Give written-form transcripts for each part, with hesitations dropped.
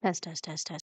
Test, test, test, test.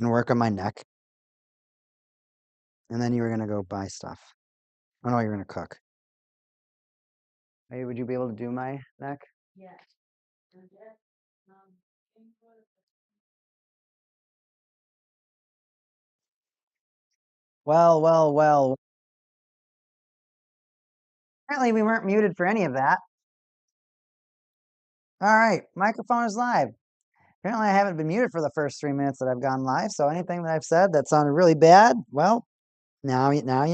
And work on my neck. And then you were gonna go buy stuff. Oh no, you're gonna cook. Hey, would you be able to do my neck? Well. Apparently we weren't muted for any of that. All right, microphone is live. Apparently I haven't been muted for the first 3 minutes that I've gone live, so anything that I've said that sounded really bad, well, now you know.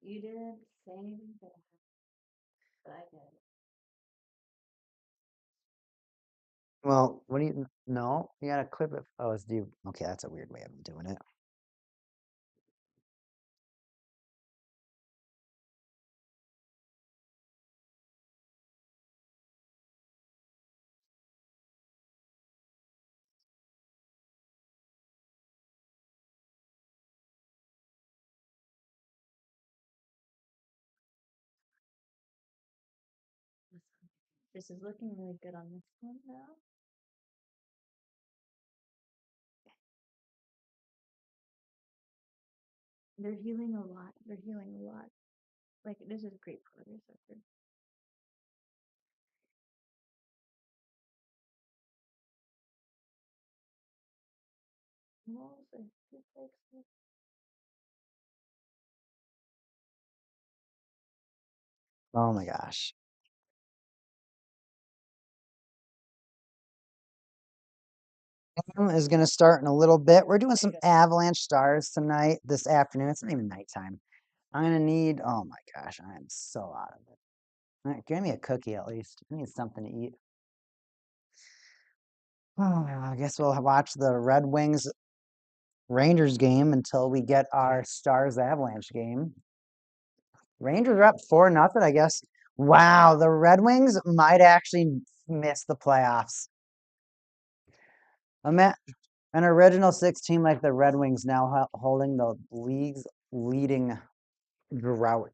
You didn't say anything bad, but I did. Well, what do you no? You gotta clip it. Oh, it's do okay, that's a weird way of doing it. This is looking really good on this one now. They're healing a lot. They're healing a lot. Like, this is great progress. Oh my gosh. Is going to start in a little bit. We're doing some Avalanche stars tonight, this afternoon. It's not even nighttime. I'm going to need, oh my gosh, I am so out of it. All right, give me a cookie at least. I need something to eat. Oh, I guess we'll watch the Red Wings Rangers game until we get our Stars Avalanche game. Rangers are up 4-0, I guess. Wow, the Red Wings might actually miss the playoffs. An original 6 team like the Red Wings now holding the league's leading drought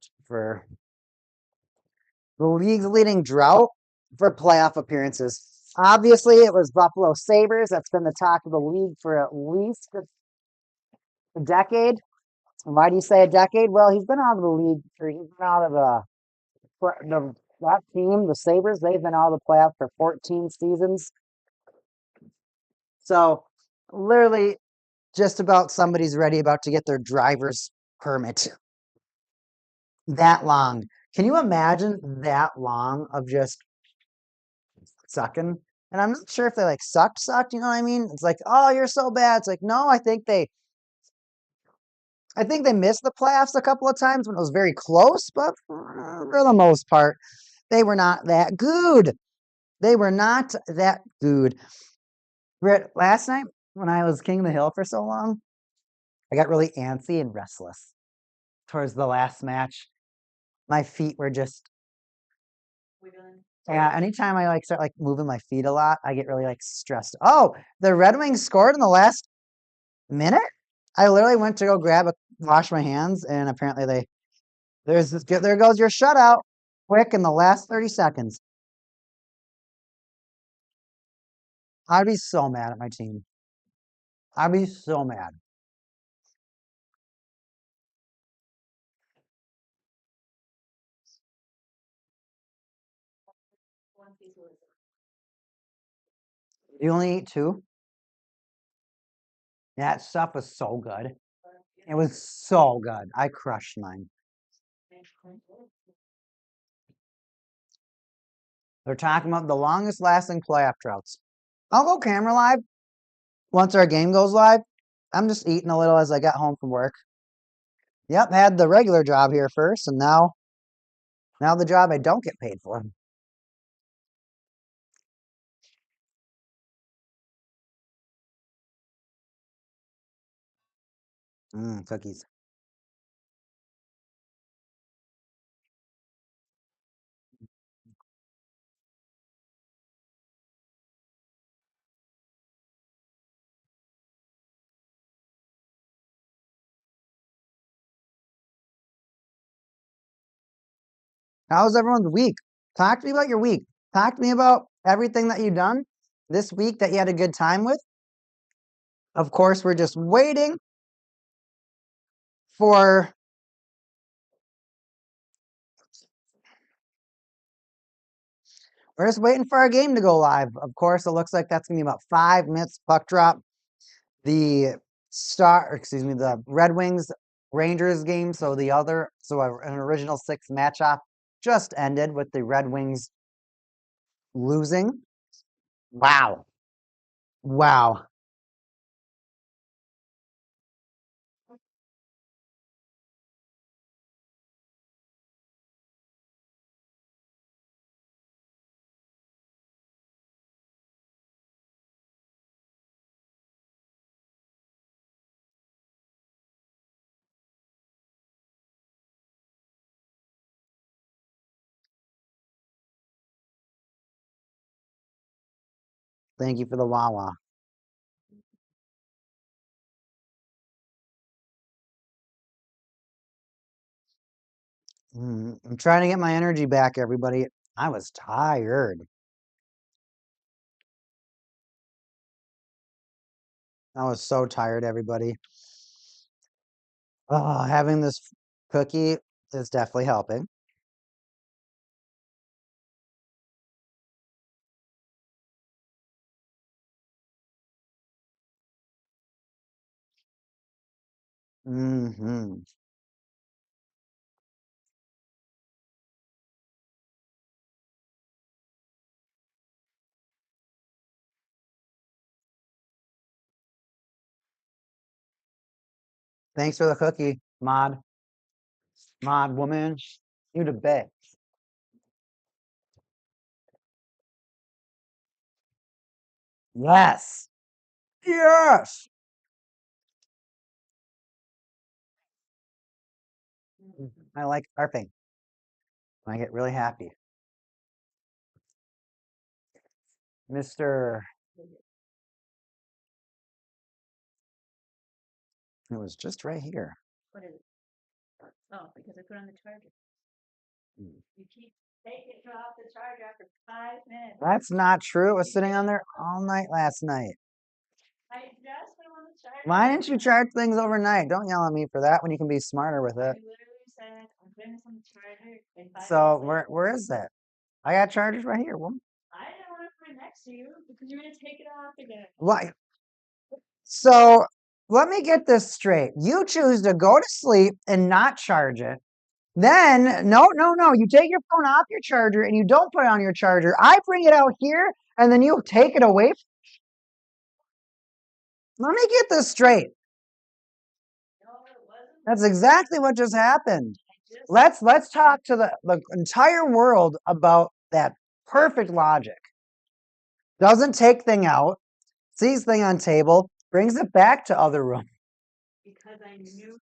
for playoff appearances. Obviously, it was Buffalo Sabres. That's been the talk of the league for at least a decade. And why do you say a decade? Well, he's been out of the league, or he's been out of that team, the Sabres. They've been out of the playoffs for 14 seasons. So, literally, just about somebody's about to get their driver's permit. That long. Can you imagine that long of just sucking? And I'm not sure if they like sucked, you know what I mean? It's like, oh, you're so bad. It's like, no, I think they missed the playoffs a couple of times when it was very close, but for the most part, they were not that good. They were not that good. Britt, last night when I was King of the Hill for so long, I got really antsy and restless towards the last match. My feet were just yeah. Anytime I like start like moving my feet a lot, I get really like stressed. Oh, the Red Wings scored in the last minute. I literally went to go wash my hands, and apparently there goes your shutout. Quick in the last 30 seconds. I'd be so mad at my team. I'd be so mad. You only eat two? That stuff was so good. It was so good. I crushed mine. They're talking about the longest lasting playoff droughts. I'll go camera live once our game goes live. I'm just eating a little as I got home from work. Yep, had the regular job here first, and now the job I don't get paid for. Cookies. How was everyone's week? Talk to me about your week. Talk to me about everything that you've done this week that you had a good time with. Of course, we're just waiting for our game to go live. Of course, it looks like that's gonna be about 5 minutes puck drop. The the Red Wings Rangers game. So an original six match off just ended with the Red Wings losing. Wow. Wow. Thank you for the Wawa. I'm trying to get my energy back, everybody. I was tired. I was so tired, everybody. Oh, having this cookie is definitely helping. hmm Thanks for the cookie, Mod woman. You the best. Yes. Yes. I like harping. I get really happy. Mr. It was just right here. What is it? Oh, because I put on the charger. Mm. You keep take it off the charger after 5 minutes. That's not true. It was sitting on there all night last night. I just put on the charger. Why didn't you charge things overnight? Don't yell at me for that when you can be smarter with I it. literally said I'm putting this on the charger in 5 So minutes. where is that? I got chargers right here. Well, I didn't want to put it next to you because you're gonna take it off again. why? So let me get this straight. You choose to go to sleep and not charge it. Then, no. You take your phone off your charger and you don't put it on your charger. I bring it out here and then you take it away. Let me get this straight. No, it wasn't. That's exactly what just happened. I just Let's talk to the entire world about that perfect logic. Doesn't take thing out, sees thing on table, brings it back to other room. because I knew.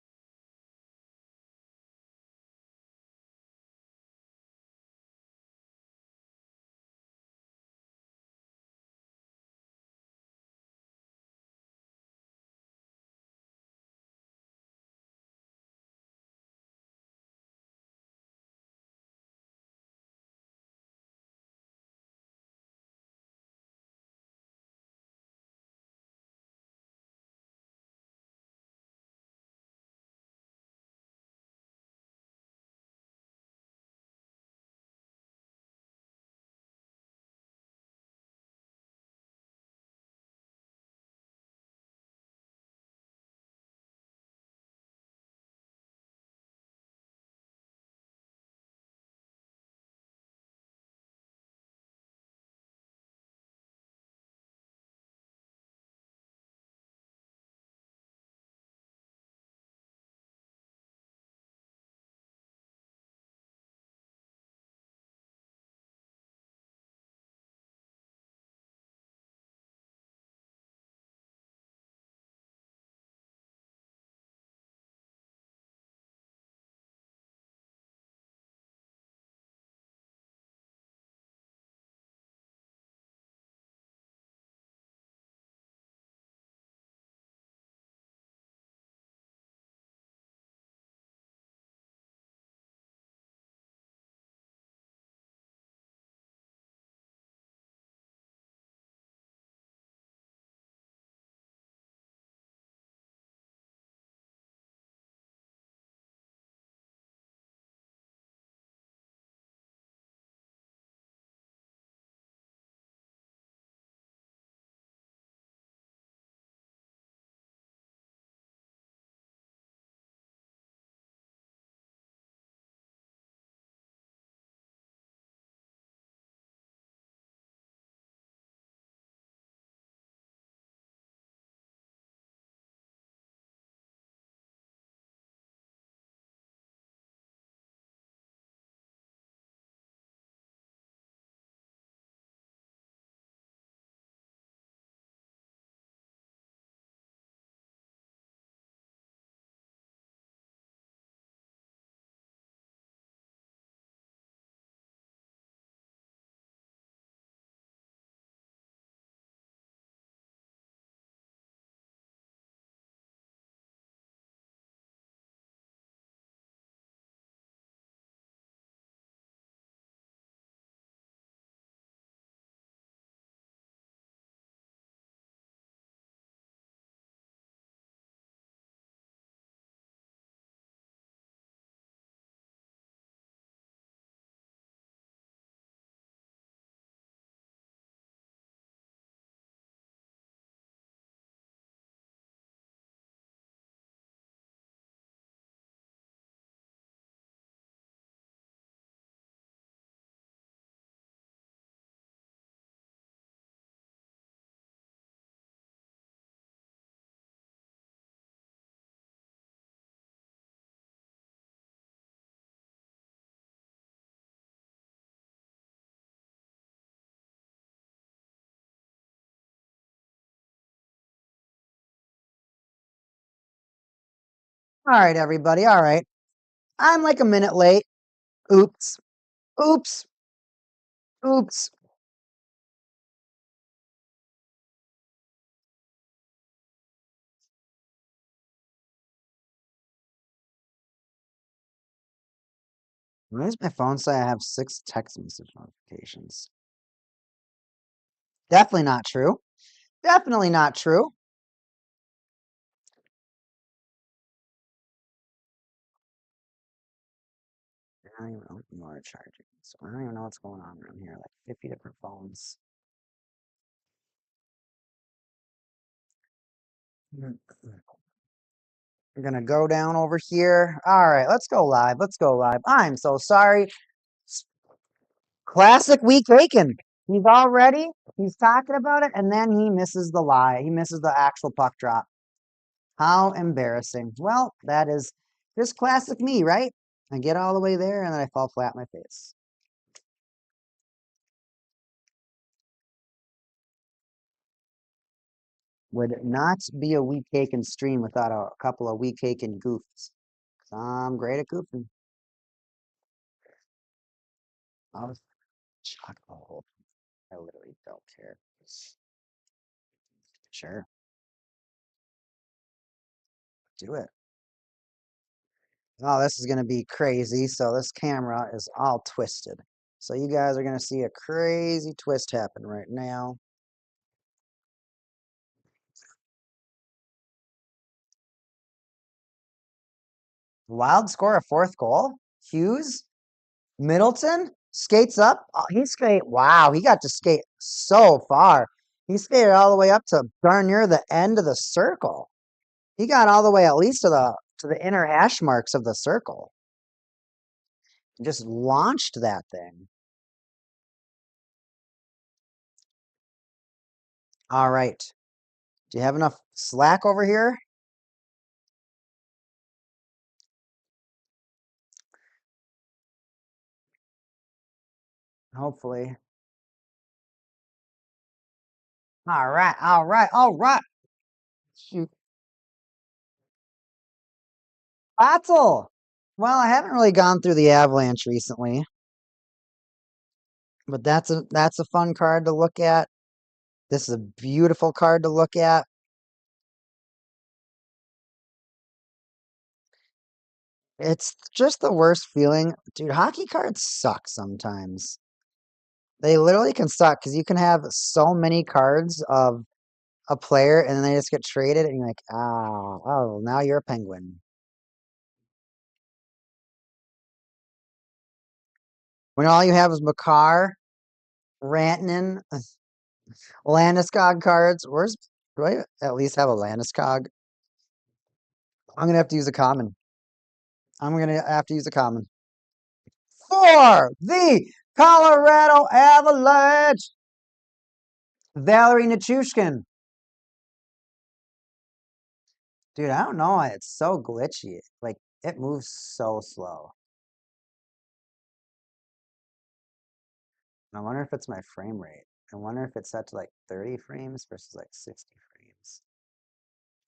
All right, everybody. All right. I'm like a minute late. Oops. Oops. Oops. Why does my phone say I have 6 text message notifications? Definitely not true. Definitely not true. I don't even know if more are charging. So I don't even know what's going on around here. Like 50 different phones. I'm gonna go down over here. All right, let's go live. Let's go live. I'm so sorry. Classic week bacon. He's all ready. He's talking about it, and then he misses the lie. He misses the actual puck drop. How embarrassing. Well, that is just classic me, right? I get all the way there, and then I fall flat on my face. Would not be a week bacon stream without a couple of week bacon goofs. 'Cause I'm great at goofing. I was chocolate. I literally don't care. Sure, do it. Oh, this is going to be crazy. So this camera is all twisted. So you guys are going to see a crazy twist happen right now. Wild score a fourth goal. Hughes, Middleton skates up. Oh, he skate. Wow, he got to skate so far. He skated all the way up to darn near the end of the circle. He got all the way at least to the inner hash marks of the circle. He just launched that thing. All right. Do you have enough slack over here? Hopefully. All right. All right. All right. Shoot. Battle. Well, I haven't really gone through the Avalanche recently, but that's a fun card to look at. This is a beautiful card to look at. It's just the worst feeling. Dude, hockey cards suck sometimes. They literally can suck because you can have so many cards of a player and then they just get traded and you're like, oh, now you're a Penguin. When all you have is Makar, Rantanen, Landeskog cards. Do I at least have a Landeskog? I'm gonna have to use a common. I'm gonna have to use a common. For the Colorado Avalanche, Valerie Nichushkin. Dude, I don't know why it's so glitchy. Like, it moves so slow. I wonder if it's my frame rate. I wonder if it's set to like 30 frames versus like 60 frames.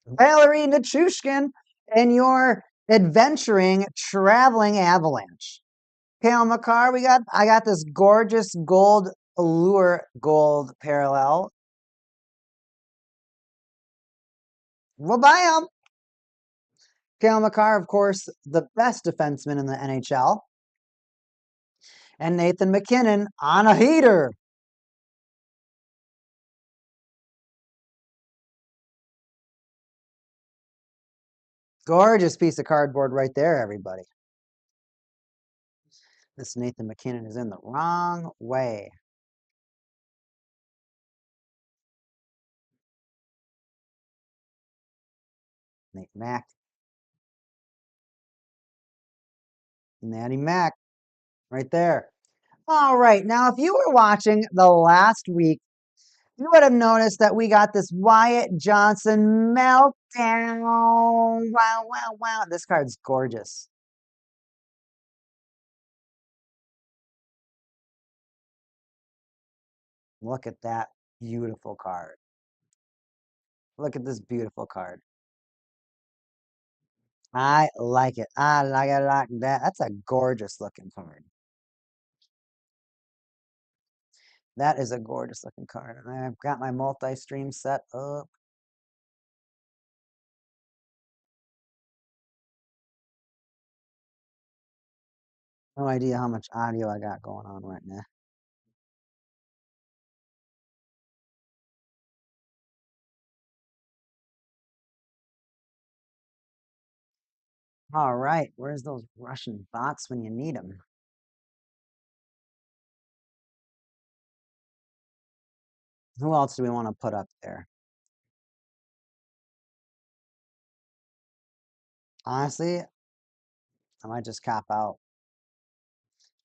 Valerie Nichushkin and your adventuring, traveling Avalanche. Kale McCarr, I got this gorgeous gold allure gold parallel. Well, bam! Kale McCarr, of course, the best defenseman in the NHL. And Nathan McKinnon on a heater. Gorgeous piece of cardboard right there, everybody. This Nathan McKinnon is in the wrong way. Nate Mack. Natty Mack. Right there. All right. Now, if you were watching the last week, you would have noticed that we got this Wyatt Johnson meltdown. Wow, wow, wow. This card's gorgeous. Look at that beautiful card. Look at this beautiful card. I like it. I like it like that. That's a gorgeous looking card. That is a gorgeous looking card. And I've got my multi-stream set up. No idea how much audio I got going on right now. All right, where's those Russian bots when you need them? Who else do we want to put up there? Honestly, I might just cop out.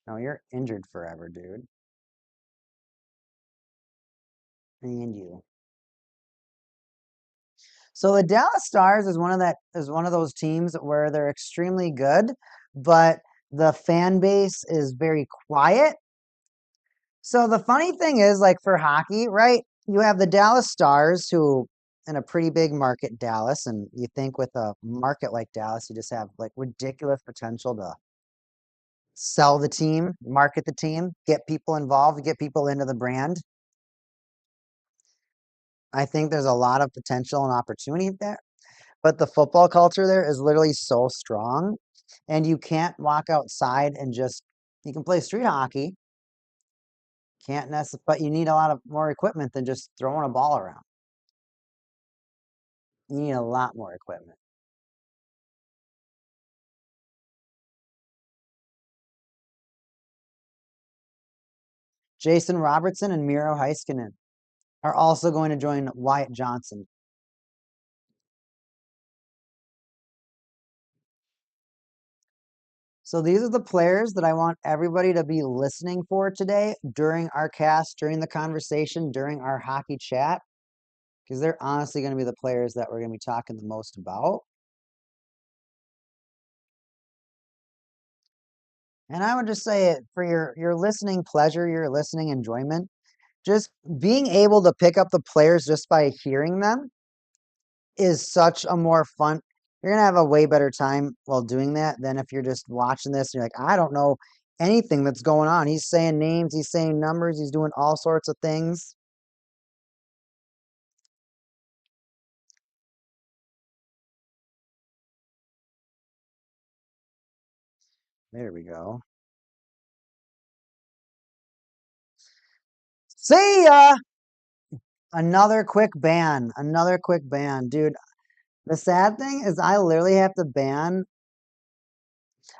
No, you're injured forever, dude. And you. So the Dallas Stars is one of those teams where they're extremely good, but the fan base is very quiet. So the funny thing is, like for hockey, right? You have the Dallas Stars who in a pretty big market, Dallas, and you think with a market like Dallas, you just have like ridiculous potential to sell the team, market the team, get people involved, get people into the brand. I think there's a lot of potential and opportunity there. But the football culture there is literally so strong, and you can't walk outside and just you can play street hockey, can't necessarily, but you need a lot of more equipment than just throwing a ball around. You need a lot more equipment. Jason Robertson and Miro Heiskanen are also going to join Wyatt Johnson. So these are the players that I want everybody to be listening for today during our cast, during the conversation, during our hockey chat, because they're honestly going to be the players that we're going to be talking the most about. And I would just say it for your listening pleasure, your listening enjoyment, just being able to pick up the players just by hearing them is such a more fun. You're gonna have a way better time while doing that than if you're just watching this and you're like, I don't know anything that's going on. He's saying names, he's saying numbers, he's doing all sorts of things. There we go. See ya. Another quick ban. Another quick ban. Dude, the sad thing is I literally have to ban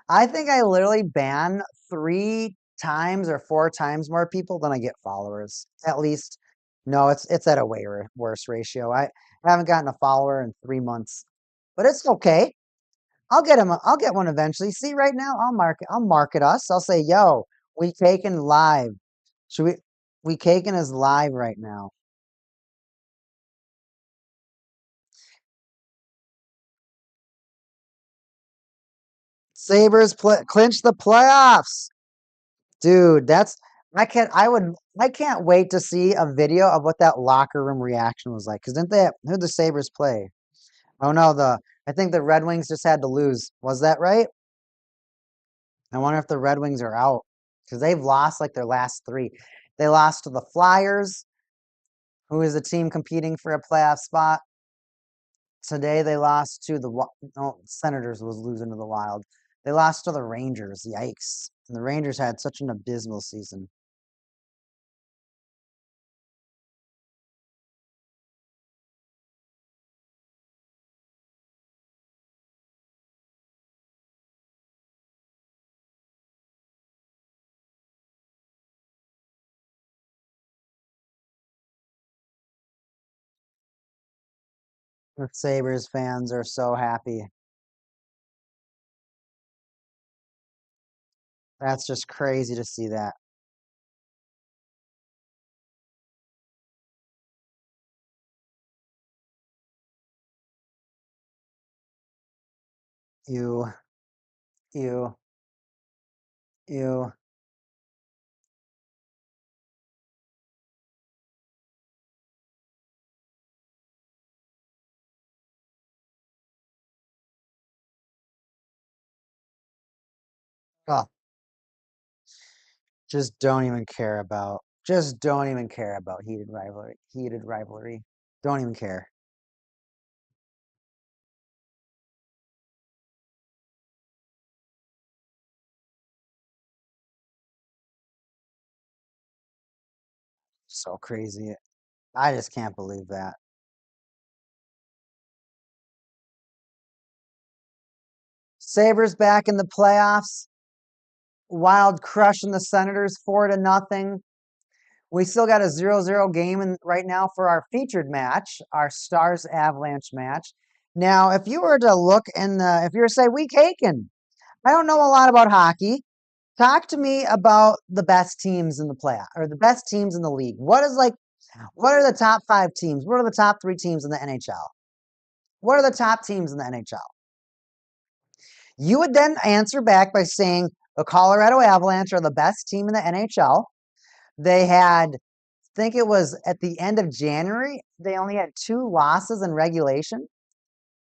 I think I literally ban 3 times or 4 times more people than I get followers. At least, no, it's at a way worse ratio. I haven't gotten a follower in 3 months, but it's okay. I'll get him. I'll get one eventually. See, right now, I'll market us. I'll say, "Yo, we taken live. Should we? We taken is live right now. Sabers clinch the playoffs." Dude, that's I can't wait to see a video of what that locker room reaction was like. Because didn't they who the Sabres play? Oh no, the I think the Red Wings just had to lose. Was that right? I wonder if the Red Wings are out. Because they've lost like their last three. They lost to the Flyers, who is a team competing for a playoff spot. Today they lost to the no, Senators was losing to the Wild. They lost to the Rangers. Yikes. And the Rangers had such an abysmal season. The Sabres fans are so happy. That's just crazy to see that. You, you, you. Oh, just don't even care about heated rivalry. Heated rivalry. Don't even care. So crazy. I just can't believe that. Sabres back in the playoffs. Wild crushing the Senators 4-0. We still got a 0-0 game right now for our featured match, our Stars Avalanche match. Now, if you were to look if you were to say, Week Haken, I don't know a lot about hockey. Talk to me about the best teams in the playoff or the best teams in the league. What are the top 5 teams? What are the top 3 teams in the NHL? What are the top teams in the NHL? You would then answer back by saying the Colorado Avalanche are the best team in the NHL. They had, I think it was at the end of January, they only had 2 losses in regulation.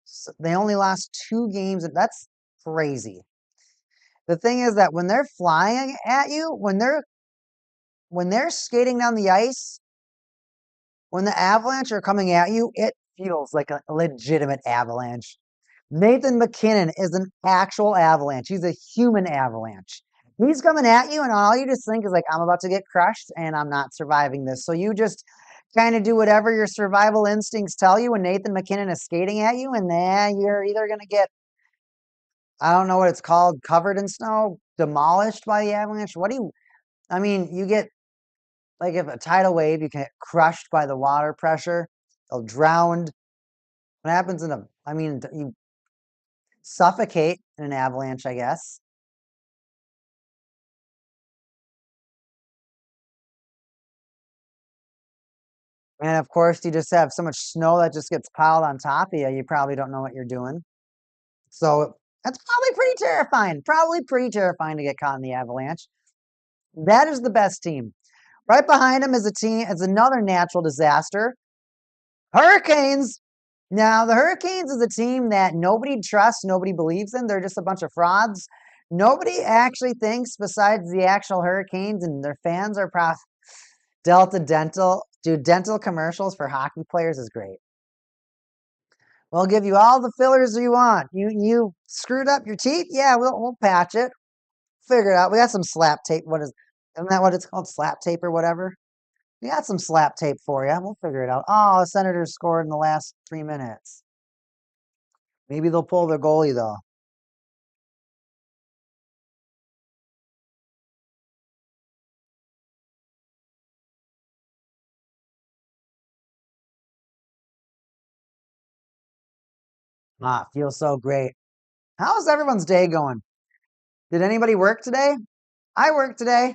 So they only lost 2 games. That's crazy. The thing is that when they're flying at you, when they're skating down the ice, when the Avalanche are coming at you, it feels like a legitimate Avalanche. Nathan MacKinnon is an actual Avalanche. He's a human Avalanche. He's coming at you, and all you just think is like, I'm about to get crushed, and I'm not surviving this. So you just kind of do whatever your survival instincts tell you when Nathan MacKinnon is skating at you, and then you're either going to get, I don't know what it's called, covered in snow, demolished by the Avalanche. You get, like if a tidal wave, you get crushed by the water pressure, or drowned. What happens you suffocate in an avalanche, I guess. And of course, you just have so much snow that just gets piled on top of you. You probably don't know what you're doing. So that's probably pretty terrifying. Probably pretty terrifying to get caught in the avalanche. That is the best team. Right behind them is another natural disaster. Hurricanes. Now, the Hurricanes is a team that nobody trusts, nobody believes in. They're just a bunch of frauds. Nobody actually thinks, besides the actual Hurricanes, and their fans are Delta Dental. Dude, dental commercials for hockey players is great. We'll give you all the fillers you want. You screwed up your teeth? Yeah, we'll patch it. Figure it out. We got some slap tape. Isn't that what it's called? Slap tape or whatever? We got some slap tape for you. We'll figure it out. Oh, the Senators scored in the last 3 minutes. Maybe they'll pull their goalie, though. Ah, feels so great. How's everyone's day going? Did anybody work today? I worked today.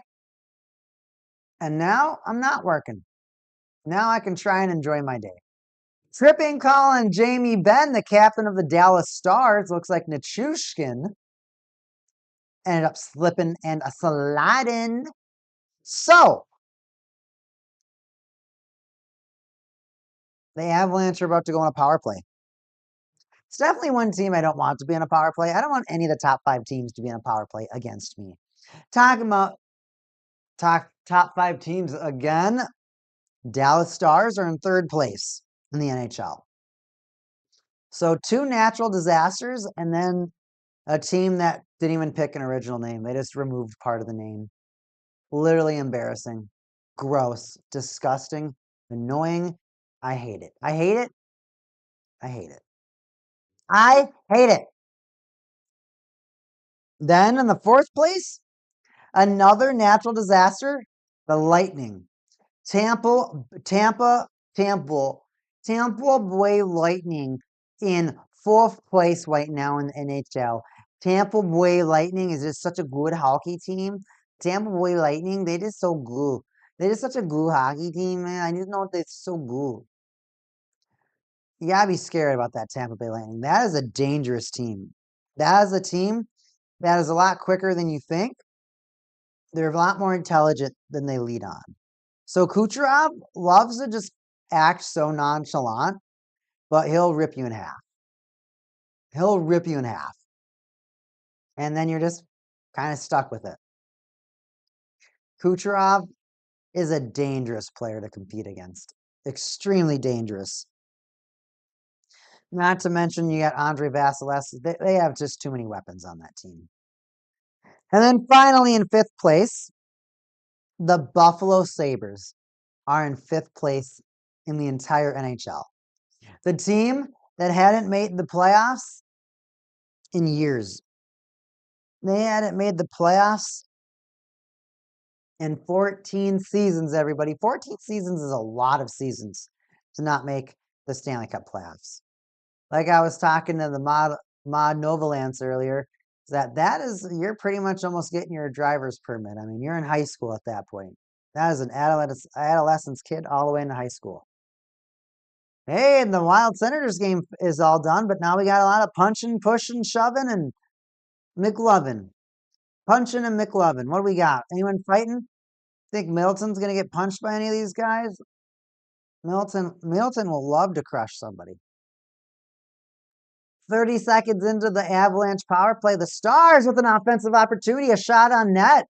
And now I'm not working. Now I can try and enjoy my day. Tripping Colin Jamie Benn, the captain of the Dallas Stars, looks like Nichushkin ended up slipping and sliding. So, the Avalanche are about to go on a power play. It's definitely one team I don't want to be on a power play. I don't want any of the top 5 teams to be on a power play against me. Talking about top 5 teams again, Dallas Stars are in 3rd place in the NHL. So 2 natural disasters and then a team that didn't even pick an original name. They just removed part of the name. Literally embarrassing. Gross. Disgusting. Annoying. I hate it. I hate it. I hate it. I hate it. Then in the 4th place, another natural disaster, the Lightning. Tampa Bay Lightning in 4th place right now in the NHL. Tampa Bay Lightning is just such a good hockey team. Tampa Bay Lightning, they just so good. They're just such a good hockey team, man. I just know they're so good. You gotta be scared about that Tampa Bay Lightning. That is a dangerous team. That is a team that is a lot quicker than you think. They're a lot more intelligent than they lead on. So Kucherov loves to just act so nonchalant, but he'll rip you in half. He'll rip you in half. And then you're just kind of stuck with it. Kucherov is a dangerous player to compete against. Extremely dangerous. Not to mention you got Andre Vasilevskiy. They have just too many weapons on that team. And then finally in 5th place, the Buffalo Sabres. are in 5th place in the entire NHL. The team that hadn't made the playoffs in years. They hadn't made the playoffs in 14 seasons, everybody. 14 seasons is a lot of seasons to not make the Stanley Cup playoffs. Like I was talking to the Mod Novalance earlier, that is, you're pretty much almost getting your driver's permit. I mean, you're in high school at that point. That is an adolescence kid all the way into high school. Hey, and the Wild Senators game is all done, but now we got a lot of punching, pushing, shoving, and McLovin. Punching and McLovin. What do we got? Anyone fighting? Think Middleton's going to get punched by any of these guys? Middleton will love to crush somebody. 30 seconds into the Avalanche power play, the Stars with an offensive opportunity, a shot on net.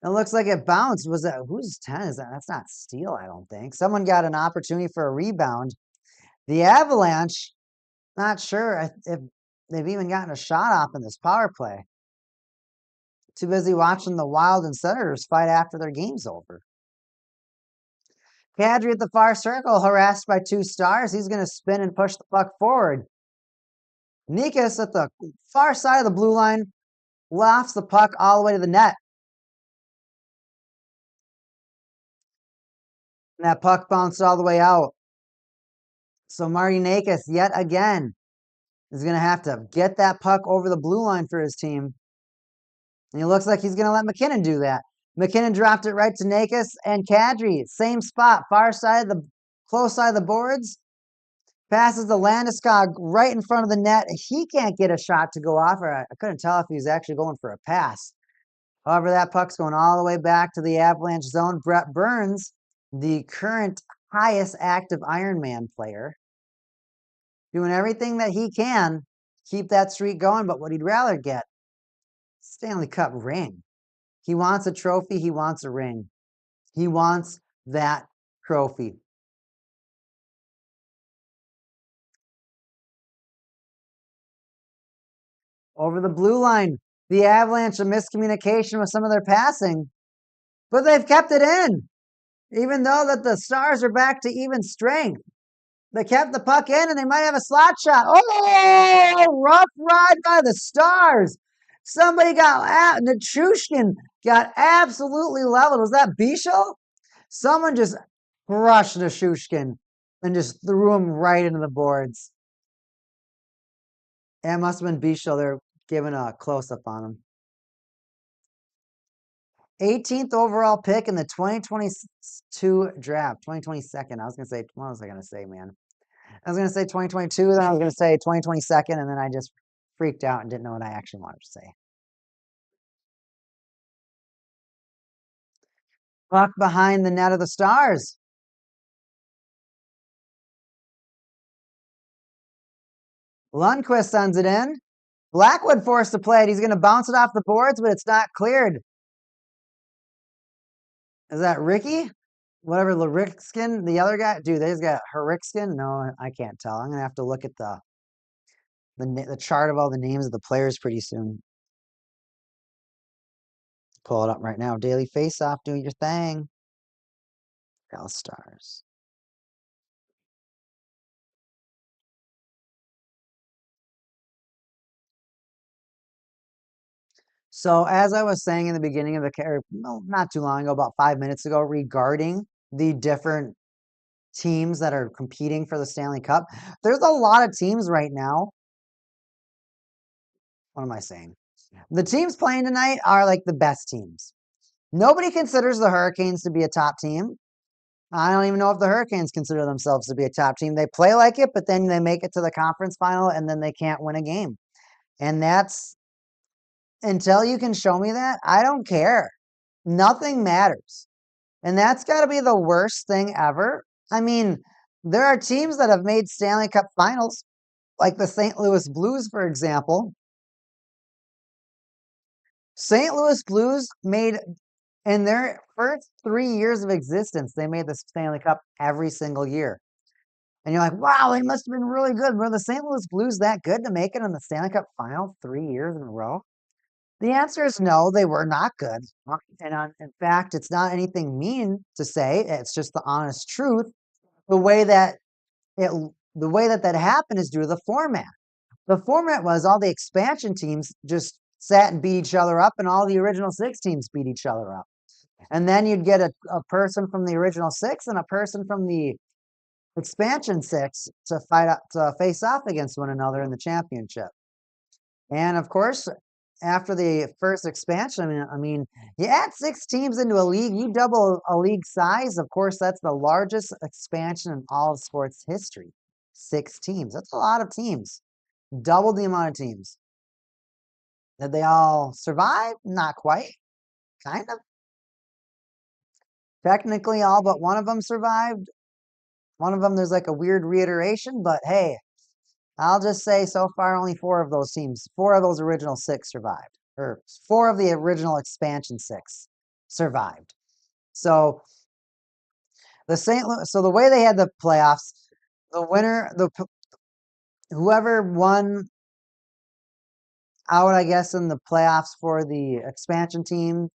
It looks like it bounced. Was that whose 10 is that? That's not steal, I don't think. Someone got an opportunity for a rebound. The Avalanche, not sure if they've even gotten a shot off in this power play. Too busy watching the Wild and Senators fight after their game's over. Kadri at the far circle, harassed by 2 Stars. He's going to spin and push the puck forward. Nikas at the far side of the blue line lofts the puck all the way to the net. And that puck bounced all the way out. So Marty Nikas, yet again, is going to have to get that puck over the blue line for his team. And it looks like he's going to let McKinnon do that. McKinnon dropped it right to Nikas and Kadri. Same spot, far side, the close side of the boards. Passes the Landeskog right in front of the net. He can't get a shot to go off. Or I couldn't tell if he was actually going for a pass. However, that puck's going all the way back to the Avalanche zone. Brett Burns, the current highest active Ironman player, doing everything that he can to keep that streak going. But what he'd rather get, Stanley Cup ring. He wants a trophy. He wants a ring. He wants that trophy. Over the blue line, the Avalanche, a miscommunication with some of their passing, but they've kept it in. Even though that the Stars are back to even strength. They kept the puck in and they might have a slot shot. Oh, rough ride by the Stars. Somebody got, Nichushkin got absolutely leveled. Was that Bichel? Someone just crushed Nichushkin and just threw him right into the boards. It must have been Bichel. They're giving a close-up on him. 18th overall pick in the 2022 draft. 2022nd. I was going to say, what was I going to say, man? I was going to say 2022, then I was going to say 2022nd, and then I just freaked out and didn't know what I actually wanted to say. Puck behind the net of the Stars. Lundqvist sends it in. Blackwood forced to play it. He's going to bounce it off the boards, but it's not cleared. Is that Ricky? Whatever, Larikskin, the other guy? Dude, they've got Harikskin? No, I can't tell. I'm going to have to look at the chart of all the names of the players pretty soon. Pull it up right now. Daily Face-Off, do your thing. Dallas Stars. So as I was saying in the beginning of not too long ago, about 5 minutes ago, regarding the different teams that are competing for the Stanley Cup, there's a lot of teams right now. What am I saying? The teams playing tonight are like the best teams. Nobody considers the Hurricanes to be a top team. I don't even know if the Hurricanes consider themselves to be a top team. They play like it, but then they make it to the conference final and then they can't win a game. And that's, until you can show me that, I don't care. Nothing matters. And that's got to be the worst thing ever. I mean, there are teams that have made Stanley Cup finals, like the St. Louis Blues, for example. St. Louis Blues made, in their first 3 years of existence, they made the Stanley Cup every single year. And you're like, wow, they must have been really good. Were the St. Louis Blues that good to make it in the Stanley Cup final 3 years in a row? The answer is no, they were not good. In fact, it's not anything mean to say. It's just the honest truth. The way that it, the way that happened is due to the format. The format was all the expansion teams just sat and beat each other up, and all the original six teams beat each other up. And then you'd get a person from the original six and a person from the expansion six to face off against one another in the championship. And of course, after the first expansion, I mean, you add six teams into a league, you double a league size. Of course, that's the largest expansion in all of sports history. Six teams. That's a lot of teams. Double the amount of teams. Did they all survive? Not quite. Kind of. Technically, all but one of them survived. One of them, there's like a weird reiteration, but hey, I'll just say so far only four of those teams, four of those original six survived, or four of the original expansion six survived. So so the way they had the playoffs, the winner, whoever won out, I guess, in the playoffs for the expansion team,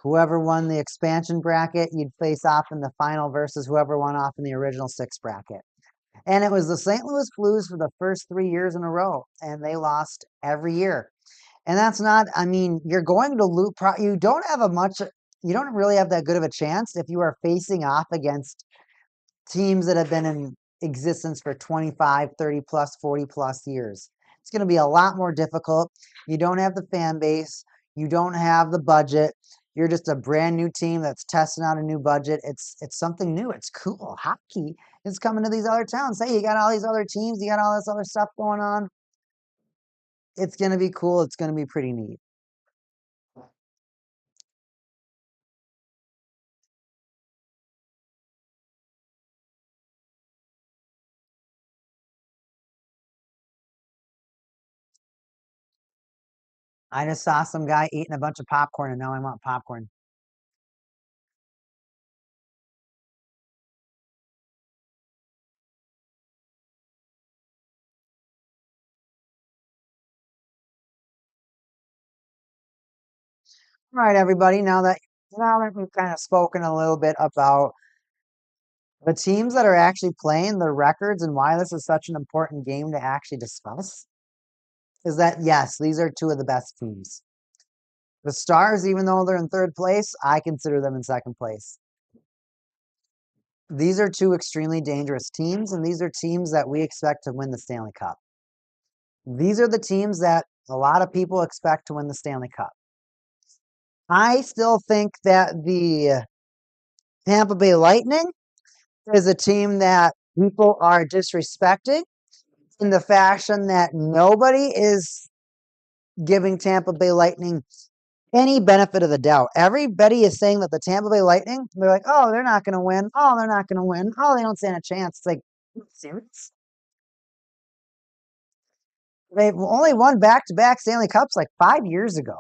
whoever won the expansion bracket, you'd face off in the final versus whoever won off in the original six bracket. And it was the St. Louis Blues for the first 3 years in a row, and they lost every year. And that's not, I mean, you're going to lose, you don't really have that good of a chance if you are facing off against teams that have been in existence for 25, 30 plus, 40 plus years. It's going to be a lot more difficult. You don't have the fan base. You don't have the budget. You're just a brand new team that's testing out a new budget. It's something new. It's cool. Hockey is coming to these other towns. Hey, you got all these other teams. You got all this other stuff going on. It's going to be cool. It's going to be pretty neat. I just saw some guy eating a bunch of popcorn, and now I want popcorn. All right, everybody. Now that we've kind of spoken a little bit about the teams that are actually playing, their records, and why this is such an important game to actually discuss, is that yes, these are two of the best teams. The Stars, even though they're in third place, I consider them in second place. These are two extremely dangerous teams, and these are teams that we expect to win the Stanley Cup. These are the teams that a lot of people expect to win the Stanley Cup. I still think that the Tampa Bay Lightning is a team that people are disrespecting in the fashion that nobody is giving Tampa Bay Lightning any benefit of the doubt. Everybody is saying that the Tampa Bay Lightning, they're like, oh, they're not going to win. Oh, they're not going to win. Oh, they don't stand a chance. It's like, serious? They've only won back-to-back Stanley Cups like 5 years ago.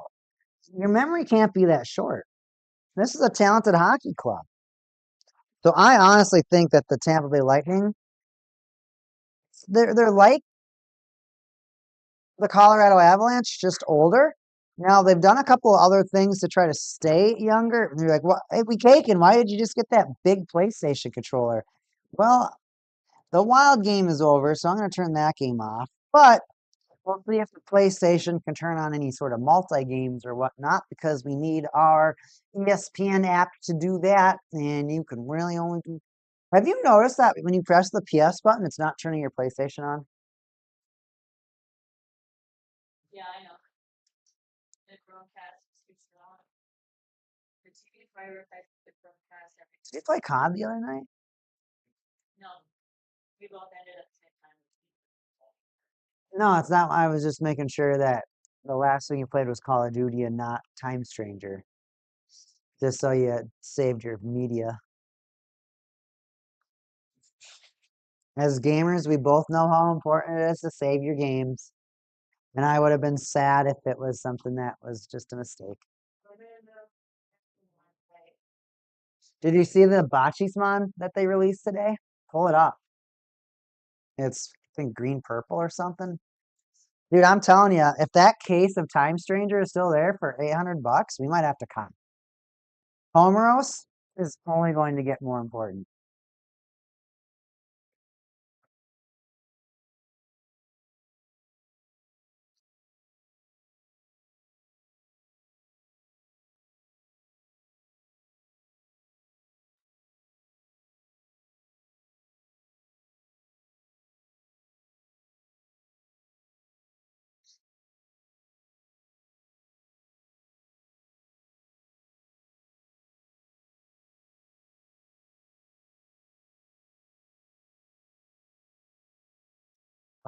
Your memory can't be that short. This is a talented hockey club. So I honestly think that the Tampa Bay Lightning, they're like the Colorado Avalanche, just older. Now they've done a couple of other things to try to stay younger. And you're like, "What? Hey, we taken? Why did you just get that big PlayStation controller?" Well, the wild game is over, so I'm going to turn that game off. But we'll see if the PlayStation can turn on any sort of multi games or whatnot, because we need our ESPN app to do that. And you can really only do. Have you noticed that when you press the PS button, it's not turning your PlayStation on? Yeah, I know. The Chromecast keeps it on. The TV prioritizes the Chromecast every Did you play COD the other night? No, we both ended at the same time. No, it's not. I was just making sure that the last thing you played was Call of Duty and not Time Stranger. Just so you saved your media. As gamers, we both know how important it is to save your games. And I would have been sad if it was something that was just a mistake. Did you see the Bachisman that they released today? Pull it up. It's, I think, green purple or something. Dude, I'm telling you, if that case of Time Stranger is still there for $800, we might have to come. Homeros is only going to get more important.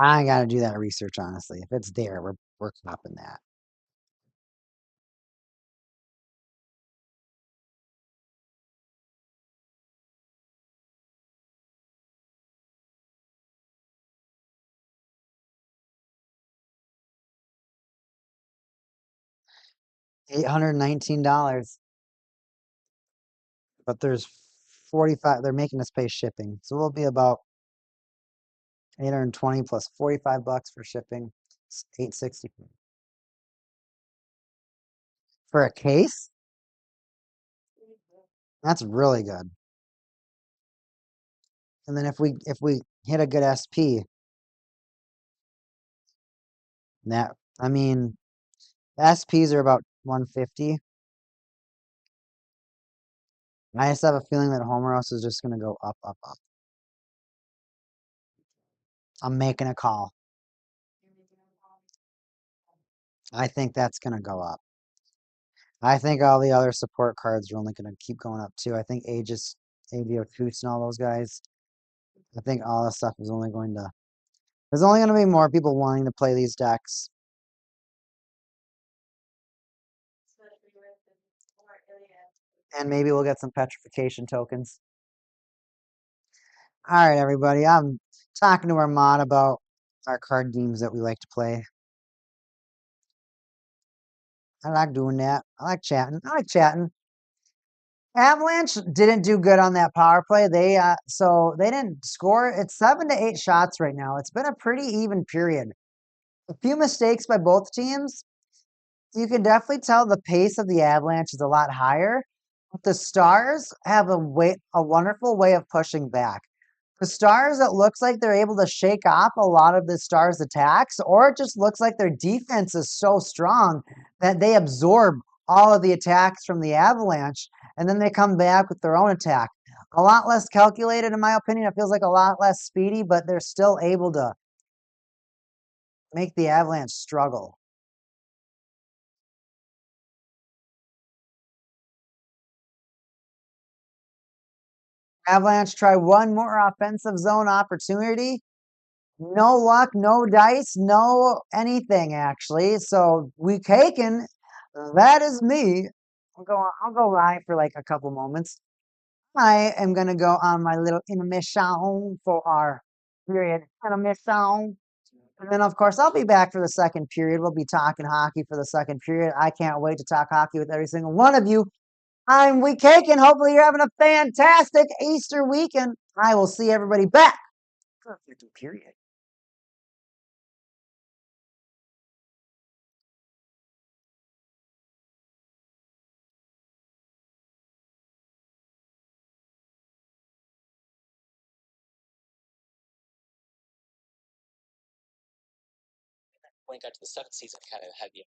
I got to do that research, honestly. If it's there, we're copping that. $819, but there's 45. They're making us pay shipping, so we'll be about 820 plus $45 for shipping. It's 860 for a case. That's really good. And then if we hit a good SP, that I mean, SPs are about 150. I just have a feeling that Homeros is just gonna go up, up, up. I'm making a call. I think that's gonna go up. I think all the other support cards are only gonna keep going up too. I think Aegis, AVO Toots and all those guys. I think all this stuff is only going to there's only gonna be more people wanting to play these decks. And maybe we'll get some petrification tokens. All right, everybody. I'm talking to our mod about our card games that we like to play. I like doing that. I like chatting. Avalanche didn't do good on that power play. So they didn't score. It's 7 to 8 shots right now. It's been a pretty even period. A few mistakes by both teams. You can definitely tell the pace of the Avalanche is a lot higher. But the Stars have a wonderful way of pushing back. The Stars, it looks like they're able to shake off a lot of the Stars' attacks, or it just looks like their defense is so strong that they absorb all of the attacks from the Avalanche, and then they come back with their own attack. A lot less calculated, in my opinion. It feels like a lot less speedy, but they're still able to make the Avalanche struggle. Avalanche try one more offensive zone opportunity. No luck, no dice, no anything actually. So we taken. That is me. I'll go live for like a couple moments. I am gonna go on my little intermission for our period intermission. And then of course I'll be back for the second period. We'll be talking hockey for the second period. I can't wait to talk hockey with every single one of you. I'm Week Cake, and hopefully you're having a fantastic Easter weekend. I will see everybody back for the second period. When it got to the seventh season, kind of had the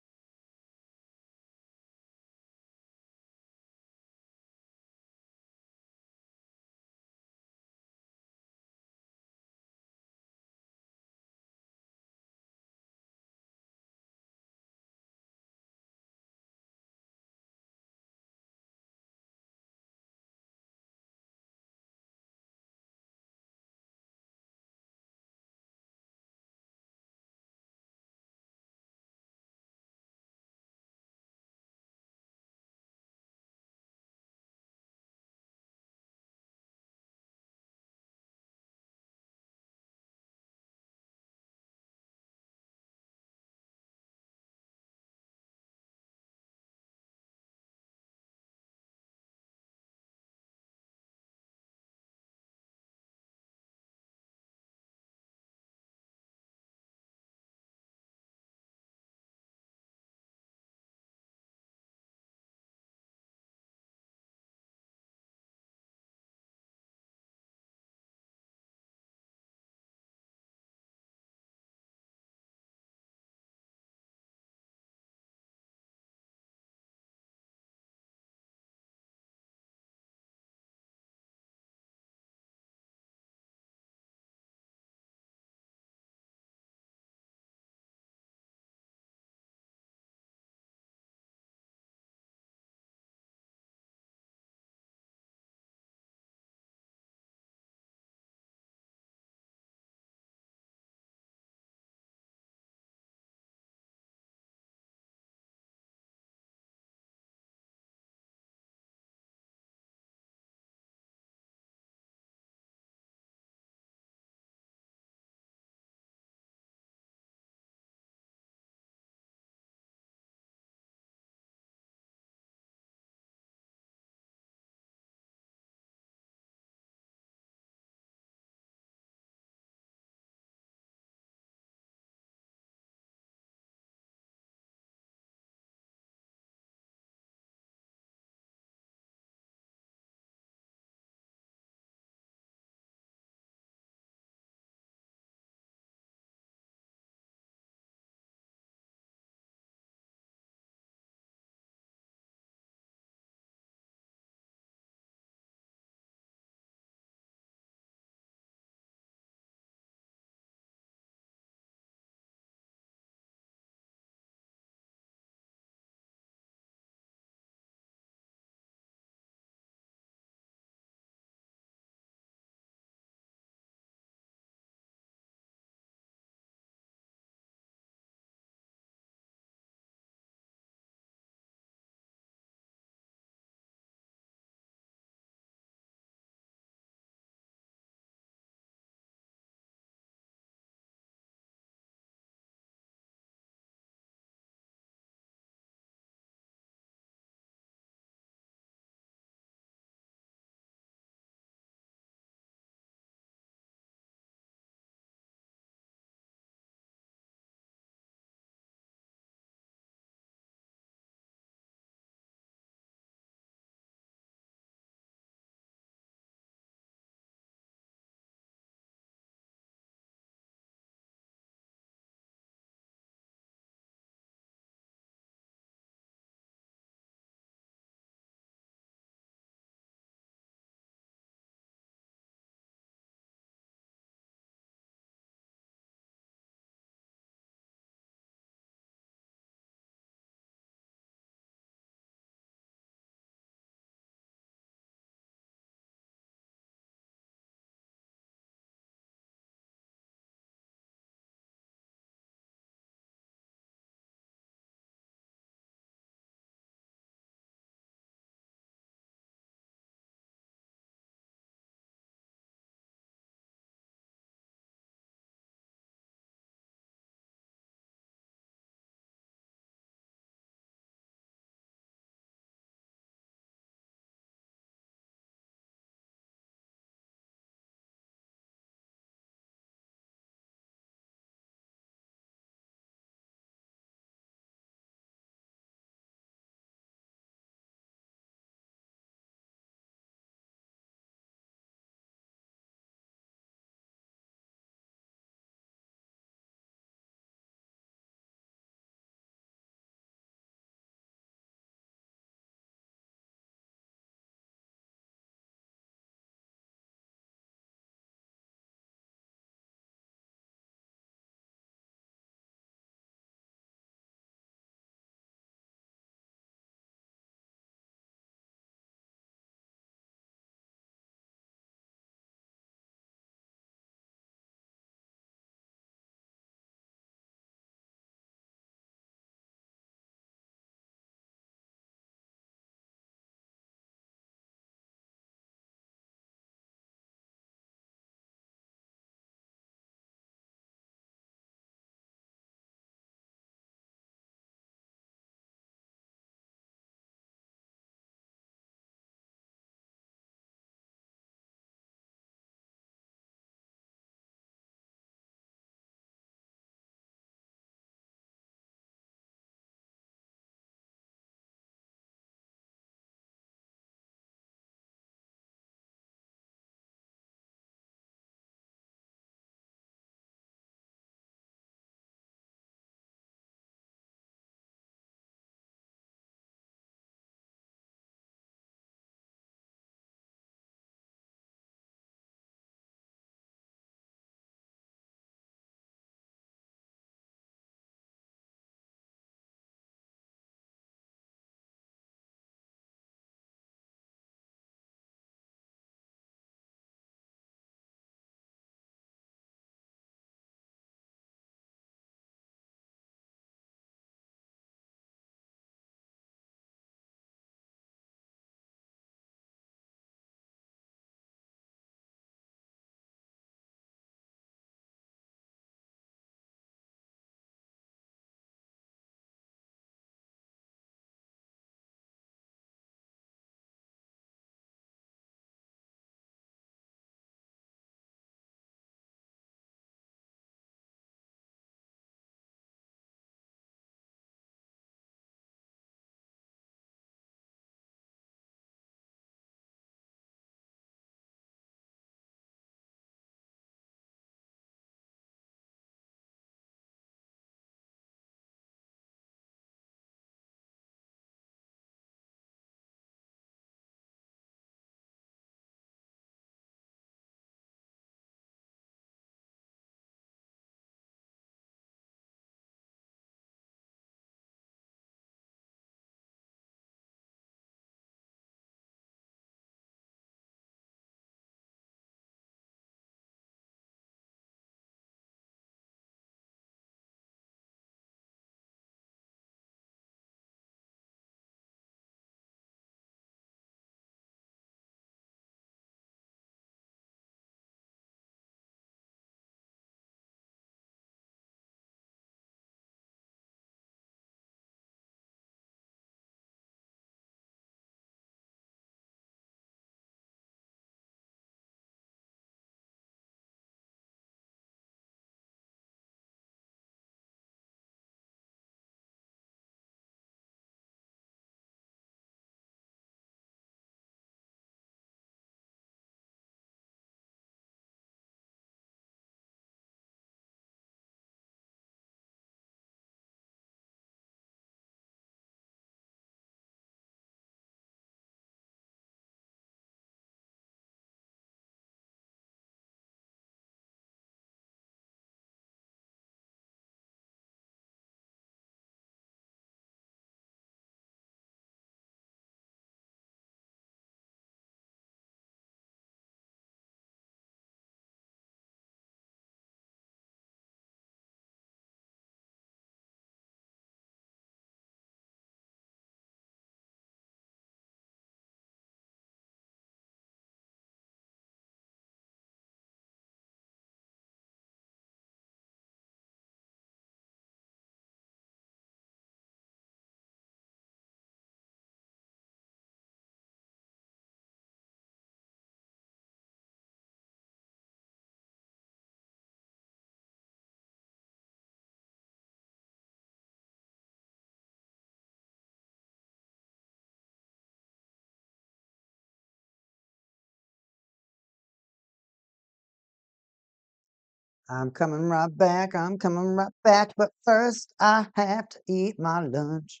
I'm coming right back. I'm coming right back. But first, I have to eat my lunch.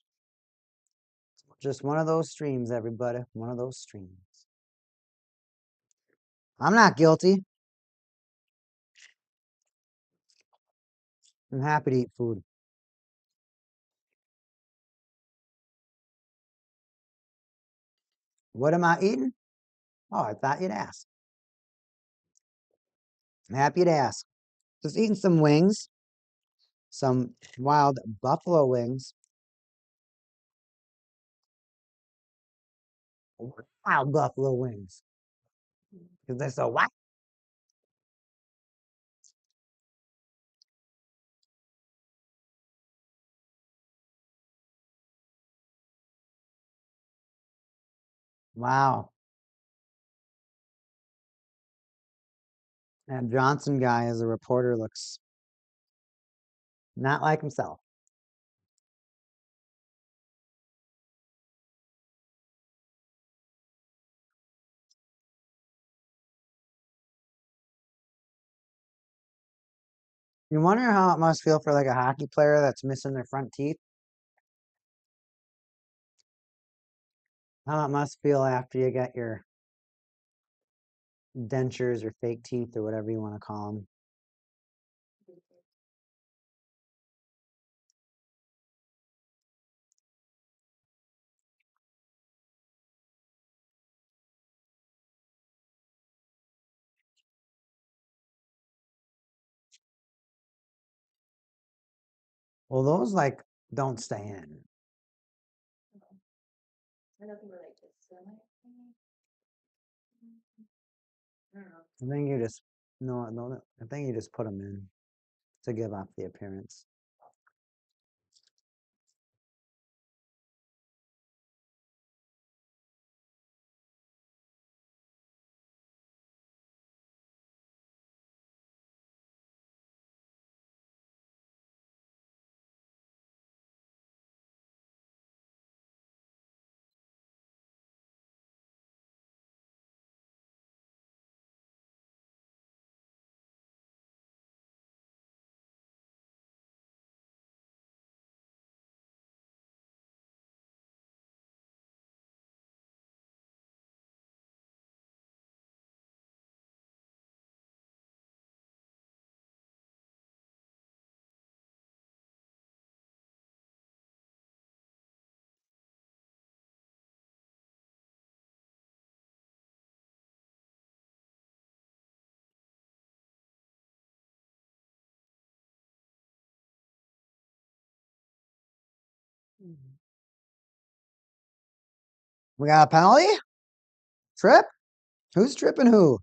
Just one of those streams, everybody. One of those streams. I'm not guilty. I'm happy to eat food. What am I eating? Oh, I thought you'd ask. I'm happy to ask. Just eating some wings. Some wild buffalo wings. Wild buffalo wings. Because they're so wild. Wow. That Johnson guy as a reporter looks not like himself. You wonder how it must feel for like a hockey player that's missing their front teeth? How it must feel after you get your dentures or fake teeth or whatever you want to call them. Well, those like don't stay in. I know people like this. So I'm like, I don't know. I think you just no. I think you just put them in to give off the appearance. We got a penalty? Trip? Who's tripping who?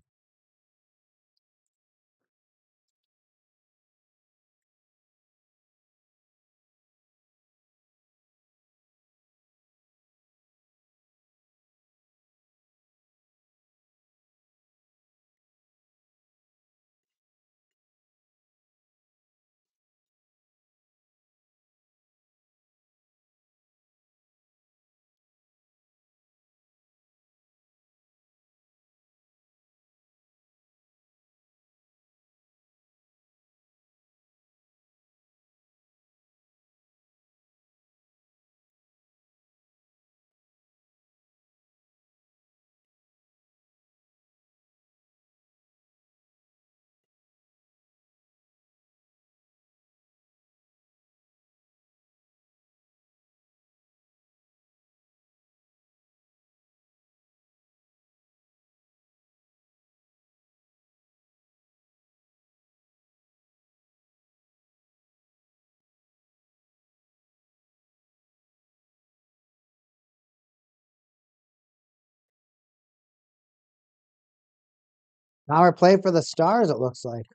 Power play for the Stars, it looks like.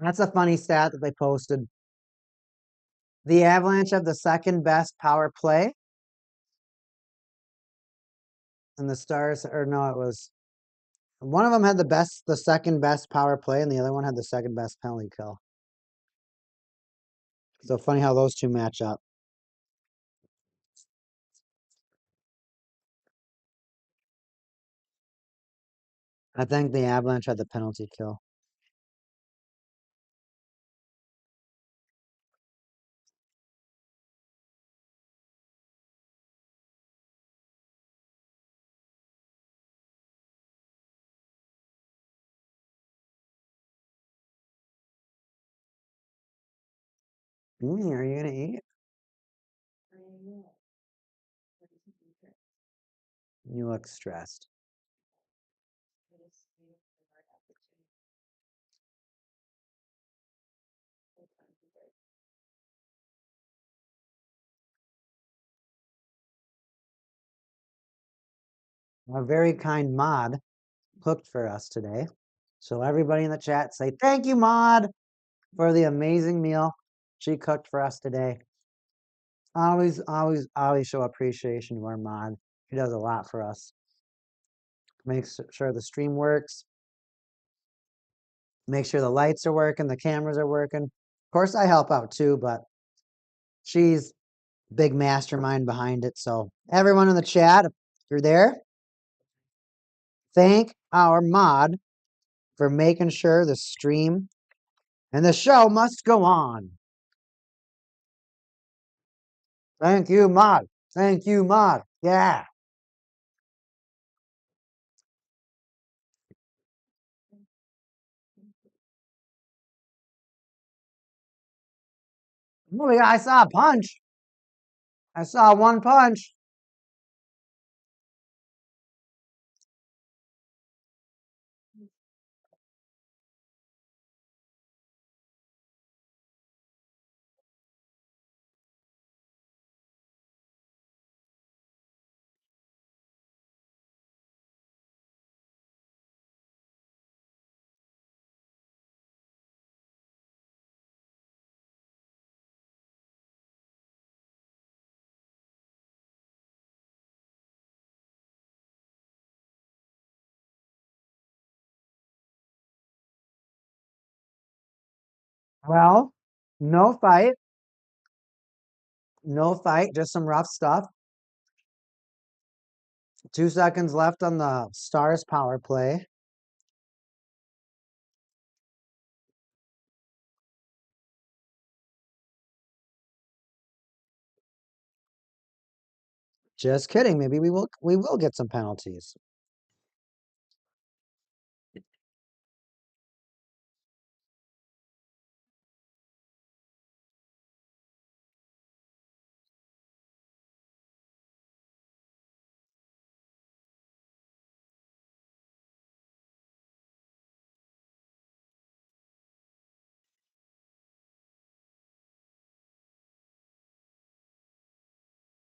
That's a funny stat that they posted. The Avalanche have the second best power play. And the Stars, or no, it was one of them had the second best power play, and the other one had the second best penalty kill. So funny how those two match up. I think the Avalanche had the penalty kill. Are you gonna eat? I know. What do you think of it? You look stressed. It is the right opportunity. What do you think of it? A very kind mod cooked for us today. So everybody in the chat say thank you, mod, for the amazing meal she cooked for us today. Always show appreciation to our mod. He does a lot for us. Makes sure the stream works. Make sure the lights are working, the cameras are working. Of course, I help out too, but she's big mastermind behind it. So everyone in the chat, if you're there, thank our mod for making sure the stream and the show must go on. Thank you, mod. Thank you, mod. Yeah. Oh, yeah, I saw a punch. I saw one punch. Well, no fight. No fight, just some rough stuff. 2 seconds left on the Stars power play. Just kidding. Maybe we will get some penalties.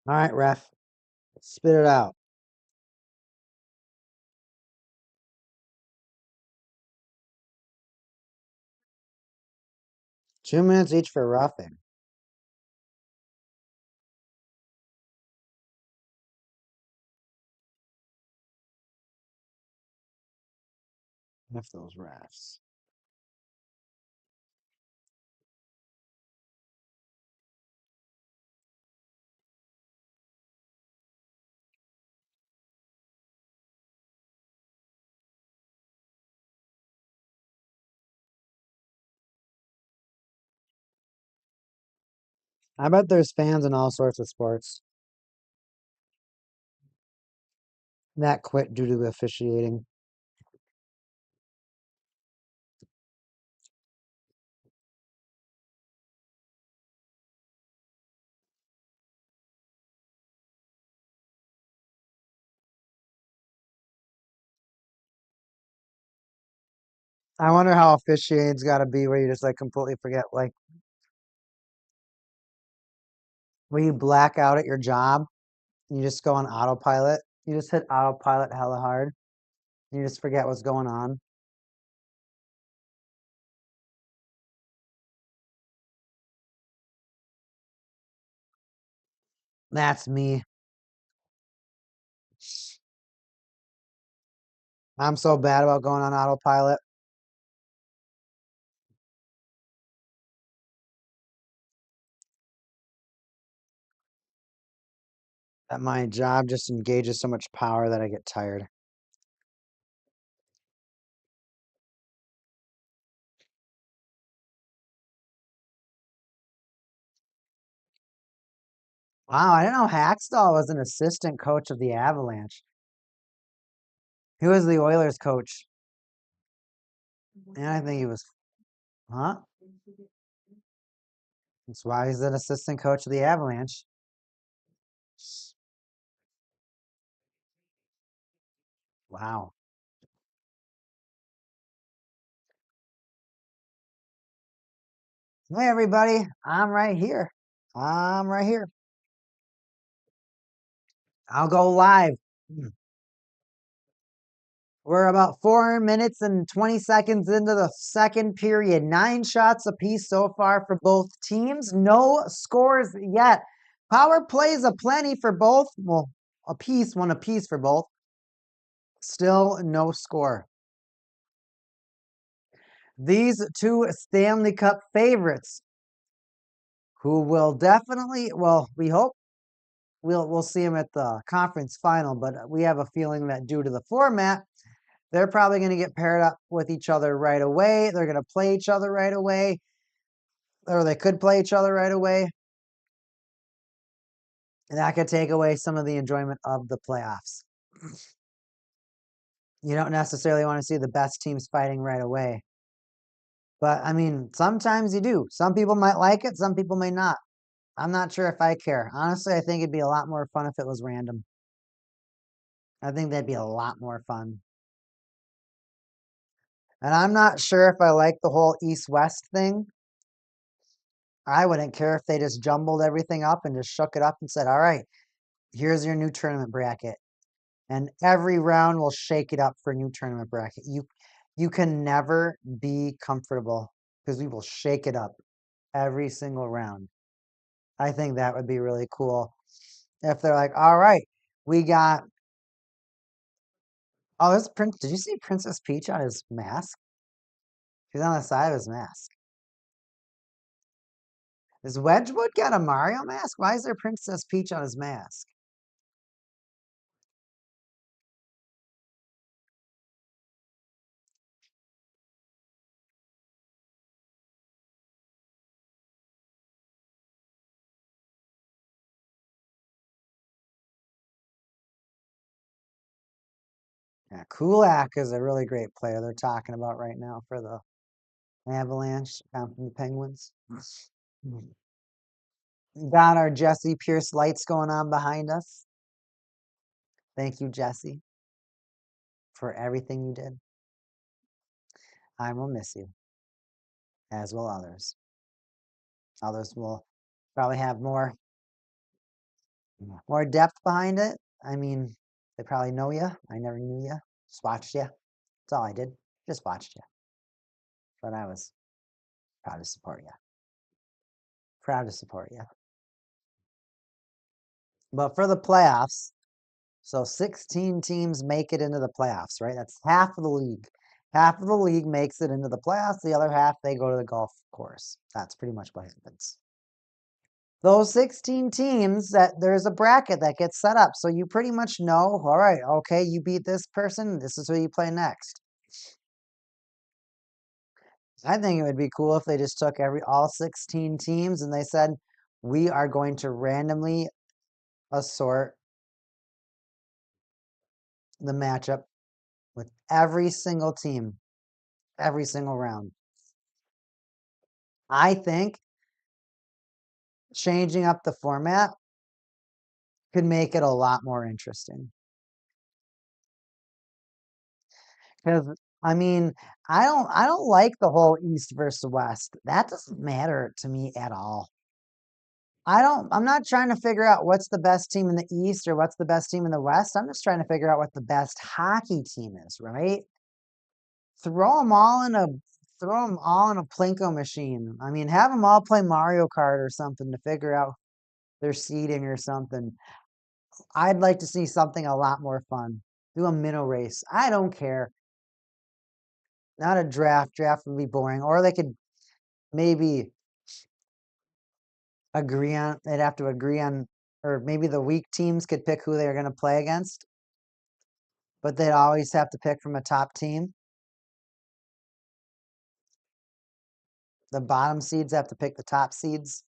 All right, ref. Spit it out. Two minutes each for roughing. F those refs. I bet there's fans in all sorts of sports that quit due to officiating. I wonder how officiating's got to be where you just like completely forget, like where you black out at your job, you just go on autopilot. You just hit autopilot hella hard. And you just forget what's going on. That's me. I'm so bad about going on autopilot. That my job just engages so much power that I get tired. Wow, I didn't know Hackstall was an assistant coach of the Avalanche. He was the Oilers coach. And I think he was, huh? That's why he's an assistant coach of the Avalanche. Wow. Hey, everybody. I'm right here. I'm right here. I'll go live. We're about 4 minutes and 20 seconds into the second period. 9 shots apiece so far for both teams. No scores yet. Power plays aplenty for both. Well, one apiece for both. Still no score. These two Stanley Cup favorites, who will definitely, well, we hope we'll see them at the conference final, but we have a feeling that due to the format, they're probably going to get paired up with each other right away. They're going to play each other right away, or they could play each other right away. And that could take away some of the enjoyment of the playoffs. You don't necessarily want to see the best teams fighting right away. But I mean, sometimes you do. Some people might like it, some people may not. I'm not sure if I care. Honestly, I think it'd be a lot more fun if it was random. I think that'd be a lot more fun. And I'm not sure if I like the whole East-West thing. I wouldn't care if they just jumbled everything up and just shook it up and said, all right, here's your new tournament bracket. And every round will shake it up for a new tournament bracket. You can never be comfortable because we will shake it up every single round. I think that would be really cool. If they're like, all right, we got, oh, this Prince, did you see Princess Peach on his mask? She's on the side of his mask. Does Wedgwood got a Mario mask? Why is there Princess Peach on his mask? Yeah, Kulak is a really great player they're talking about right now for the Avalanche down from the Penguins. Got our Jesse Pierce lights going on behind us. Thank you, Jesse, for everything you did. I will miss you, as will others. Others will probably have more depth behind it. I mean, they probably know you. I never knew you. Just watched you. That's all I did. Just watched you. But I was proud to support you. Proud to support you. But for the playoffs, so 16 teams make it into the playoffs, right? That's half of the league. Half of the league makes it into the playoffs. The other half, they go to the golf course. That's pretty much what happens. Those 16 teams, that there's a bracket that gets set up. So you pretty much know, all right, okay, you beat this person. This is who you play next. I think it would be cool if they just took all 16 teams and they said, we are going to randomly assort the matchup with every single team, every single round. I think changing up the format could make it a lot more interesting. Because I mean, I don't like the whole East versus West. That doesn't matter to me at all. I'm not trying to figure out what's the best team in the East or what's the best team in the West. I'm just trying to figure out what the best hockey team is, right? Throw them all in a Plinko machine. I mean, have them all play Mario Kart or something to figure out their seeding or something. I'd like to see something a lot more fun. Do a minnow race. I don't care. Not a draft. Draft would be boring. Or they could maybe they'd have to agree on or maybe the weak teams could pick who they're going to play against, but they'd always have to pick from a top team. The bottom seeds have to pick the top seeds.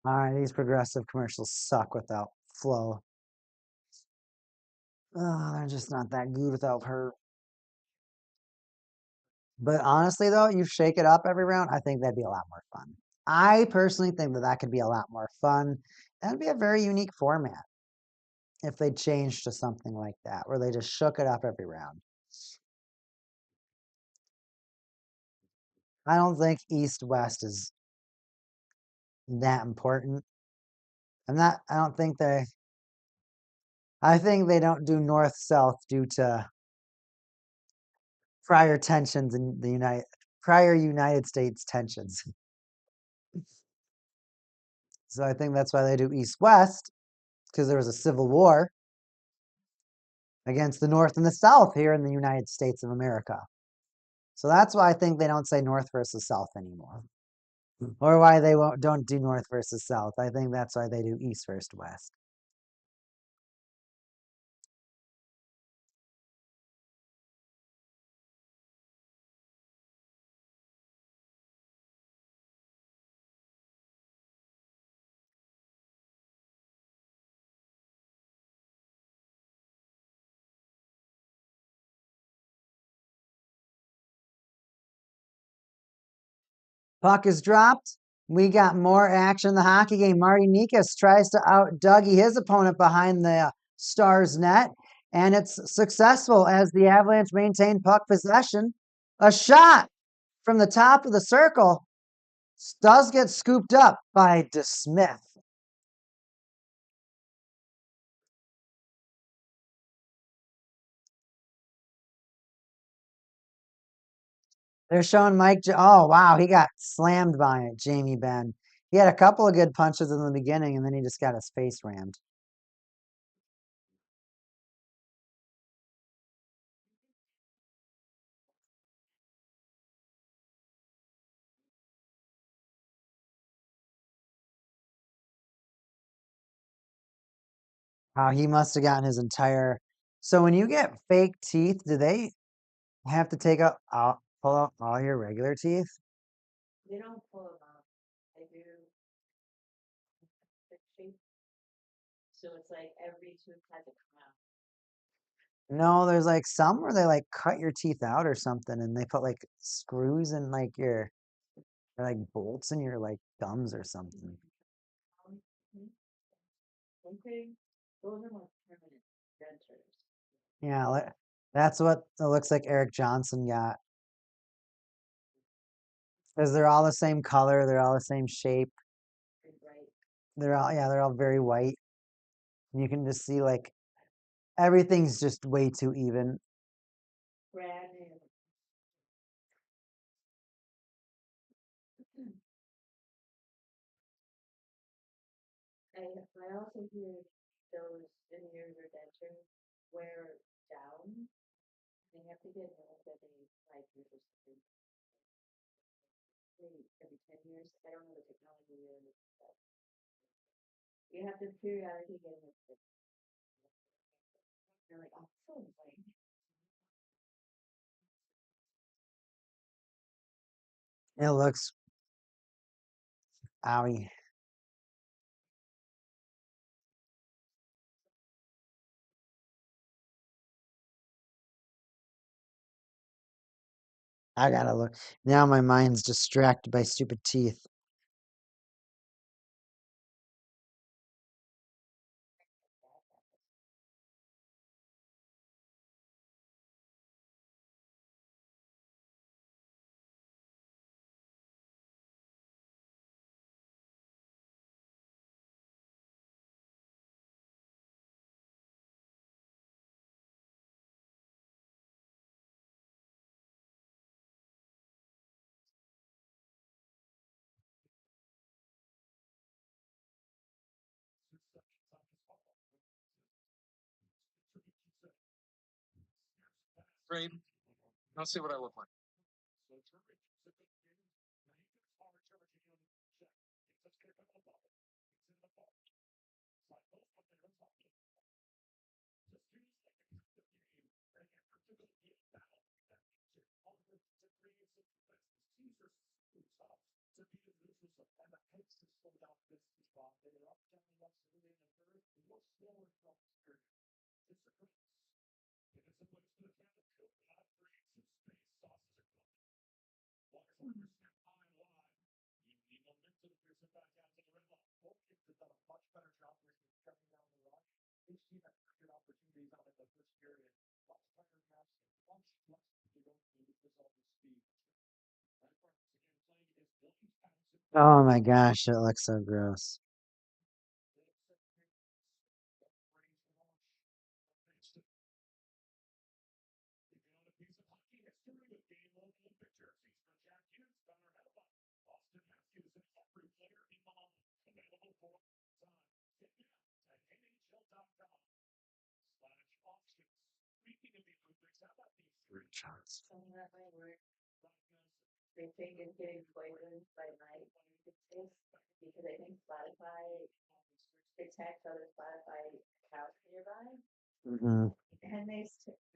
All right, these progressive commercials suck without Flo. Oh, they're just not that good without her. But honestly, though, you shake it up every round, I think that'd be a lot more fun. I personally think that could be a lot more fun. That'd be a very unique format if they changed to something like that, where they just shook it up every round. I don't think East-West is that important. I don't think I think they don't do North-South due to prior tensions in the prior United States tensions. So I think that's why they do East-West, because there was a civil war against the North and the South here in the United States of America. So that's why I think they don't say North versus South anymore. Or why they don't do North versus South. I think that's why they do East versus West. Puck is dropped. We got more action in the hockey game. Marty Nikas tries to out Dougie his opponent behind the Stars net, and it's successful as the Avalanche maintain puck possession. A shot from the top of the circle does get scooped up by DeSmith. They're showing oh, wow, he got slammed by it, Jamie Benn. He had a couple of good punches in the beginning, and then he just got his face rammed. Wow, he must have gotten his entire. So when you get fake teeth, do they have to pull out all your regular teeth? They don't pull them out. They do the shape. So it's like every tooth has to come out. No, there's like some where they like cut your teeth out or something, and they put like screws in like or like bolts in your like gums or something. Okay, those are like permanent dentures. Yeah, that's what it looks like Eric Johnson got. Because they're all the same color, they're all the same shape. Right. They're all very white. You can just see like everything's just way too even. Brand new. I also hear those veneers or dentures wear down. They have to get moved every 5 years or something. Every 10 years. I don't know the technology really, but you have to periodically get them. You're like, oh, so annoying. It looks owie. I gotta look. Now my mind's distracted by stupid teeth. grade. Let's see what I look like. Oh my gosh, it looks so gross. Some that might work. They think it's getting poisoned by night because I think Spotify detects other Spotify accounts nearby. Mm-hmm. And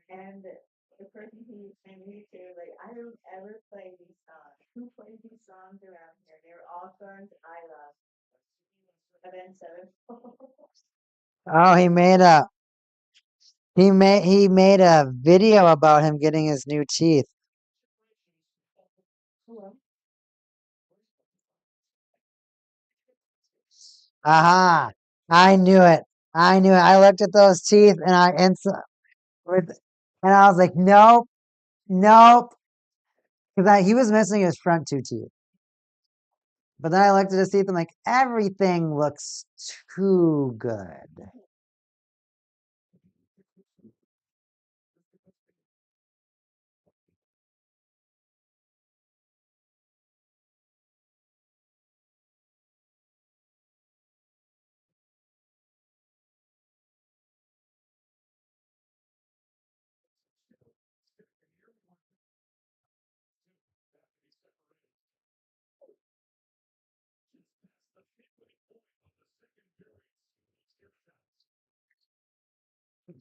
and the person who sent me to, like, I don't ever play these songs. Who plays these songs around here? They're all songs I love. Avenged Sevenfold. Oh, he made a video about him getting his new teeth. Hello. Aha! I knew it. I knew it. I looked at those teeth and and I was like, nope, nope, because he was missing his front two teeth. But then I looked at his teeth and like everything looks too good.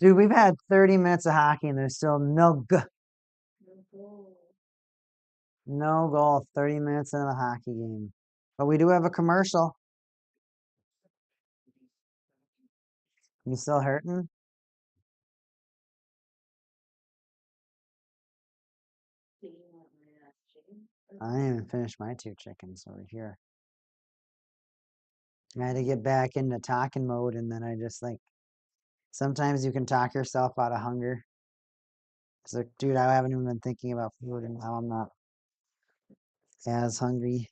Dude, we've had 30 minutes of hockey and there's still no goal. 30 minutes into the hockey game. But we do have a commercial. You still hurting? Do you want my chicken? I didn't even finish my 2 chickens over here. I had to get back into talking mode and then I just like sometimes you can talk yourself out of hunger. It's like, dude, I haven't even been thinking about food and now I'm not as hungry.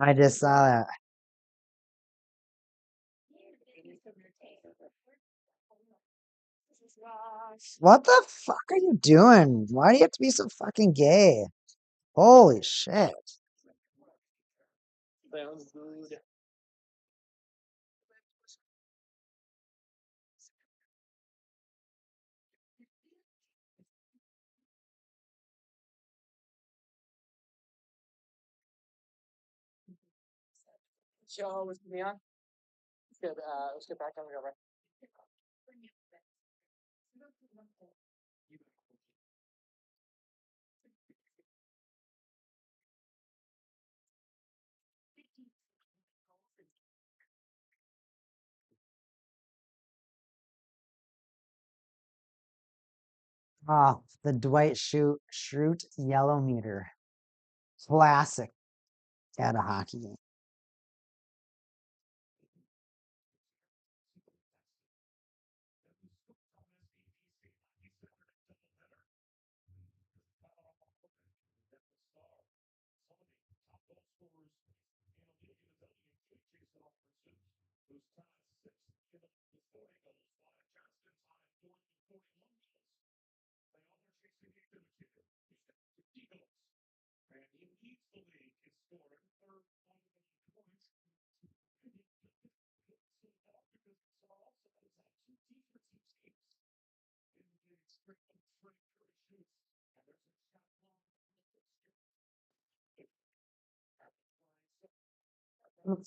I just saw that. What the fuck are you doing? Why do you have to be so fucking gay? Holy shit. Sounds good. Show was me on. Let's get back on the over. Oh, the Dwight Schrute yellow meter. Classic at a hockey game.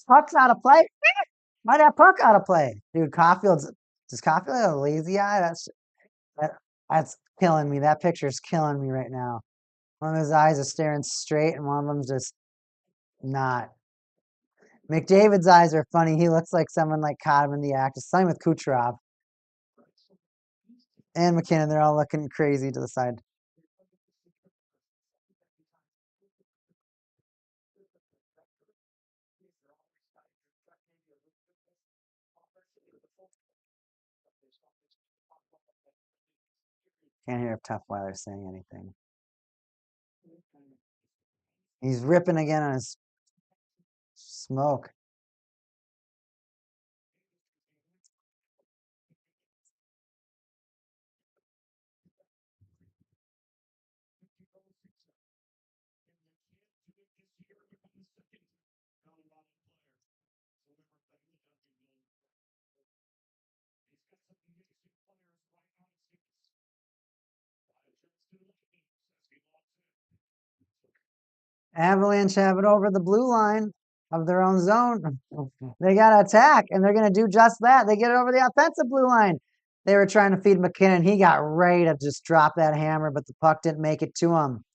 Puck's out of play. Why that puck out of play? Dude, does Caulfield have a lazy eye? That's killing me. That picture's killing me right now. One of his eyes is staring straight and one of them's just not. McDavid's eyes are funny. He looks like someone like caught him in the act. Same with Kucherov and McKinnon. They're all looking crazy to the side. Can't hear if Tough saying anything. He's ripping again on his smoke. Avalanche have it over the blue line of their own zone. They got to attack, and they're going to do just that. They get it over the offensive blue line. They were trying to feed McKinnon. He got ready to just drop that hammer, but the puck didn't make it to him.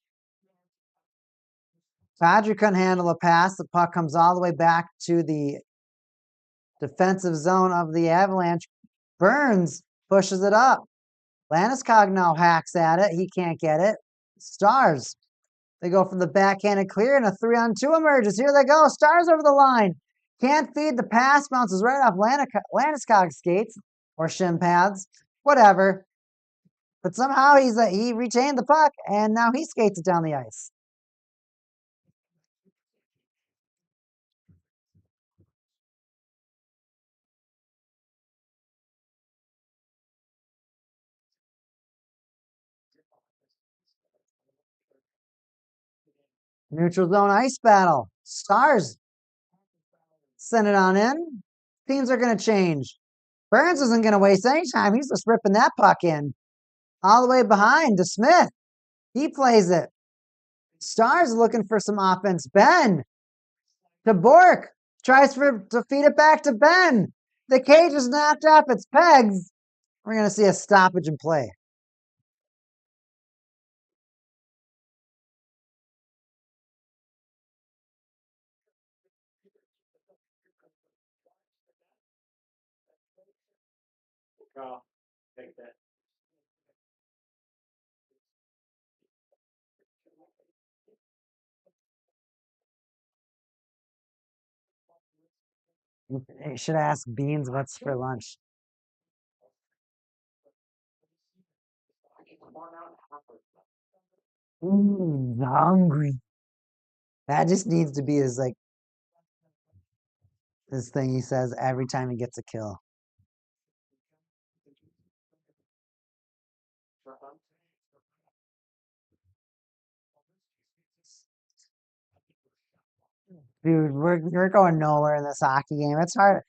Kadri couldn't handle a pass. The puck comes all the way back to the defensive zone of the Avalanche. Burns pushes it up. Landeskog now hacks at it. He can't get it. Stars. They go for the backhanded clear, and a 3-on-2 emerges. Here they go. Stars over the line. Can't feed the pass. Bounces right off Landeskog's skates or shin pads. Whatever. But somehow he retained the puck, and now he skates it down the ice. Neutral zone ice battle. Stars send it on in. Teams are going to change. Burns isn't going to waste any time. He's just ripping that puck in. All the way behind to Smith. He plays it. Stars looking for some offense. Ben to Bork. Tries to feed it back to Ben. The cage is knocked off its pegs. We're going to see a stoppage in play. Take that. You should ask Beans what's for lunch. Ooh, hungry. That just needs to be his this thing he says every time he gets a kill. Dude, we're going nowhere in this hockey game. It's hard.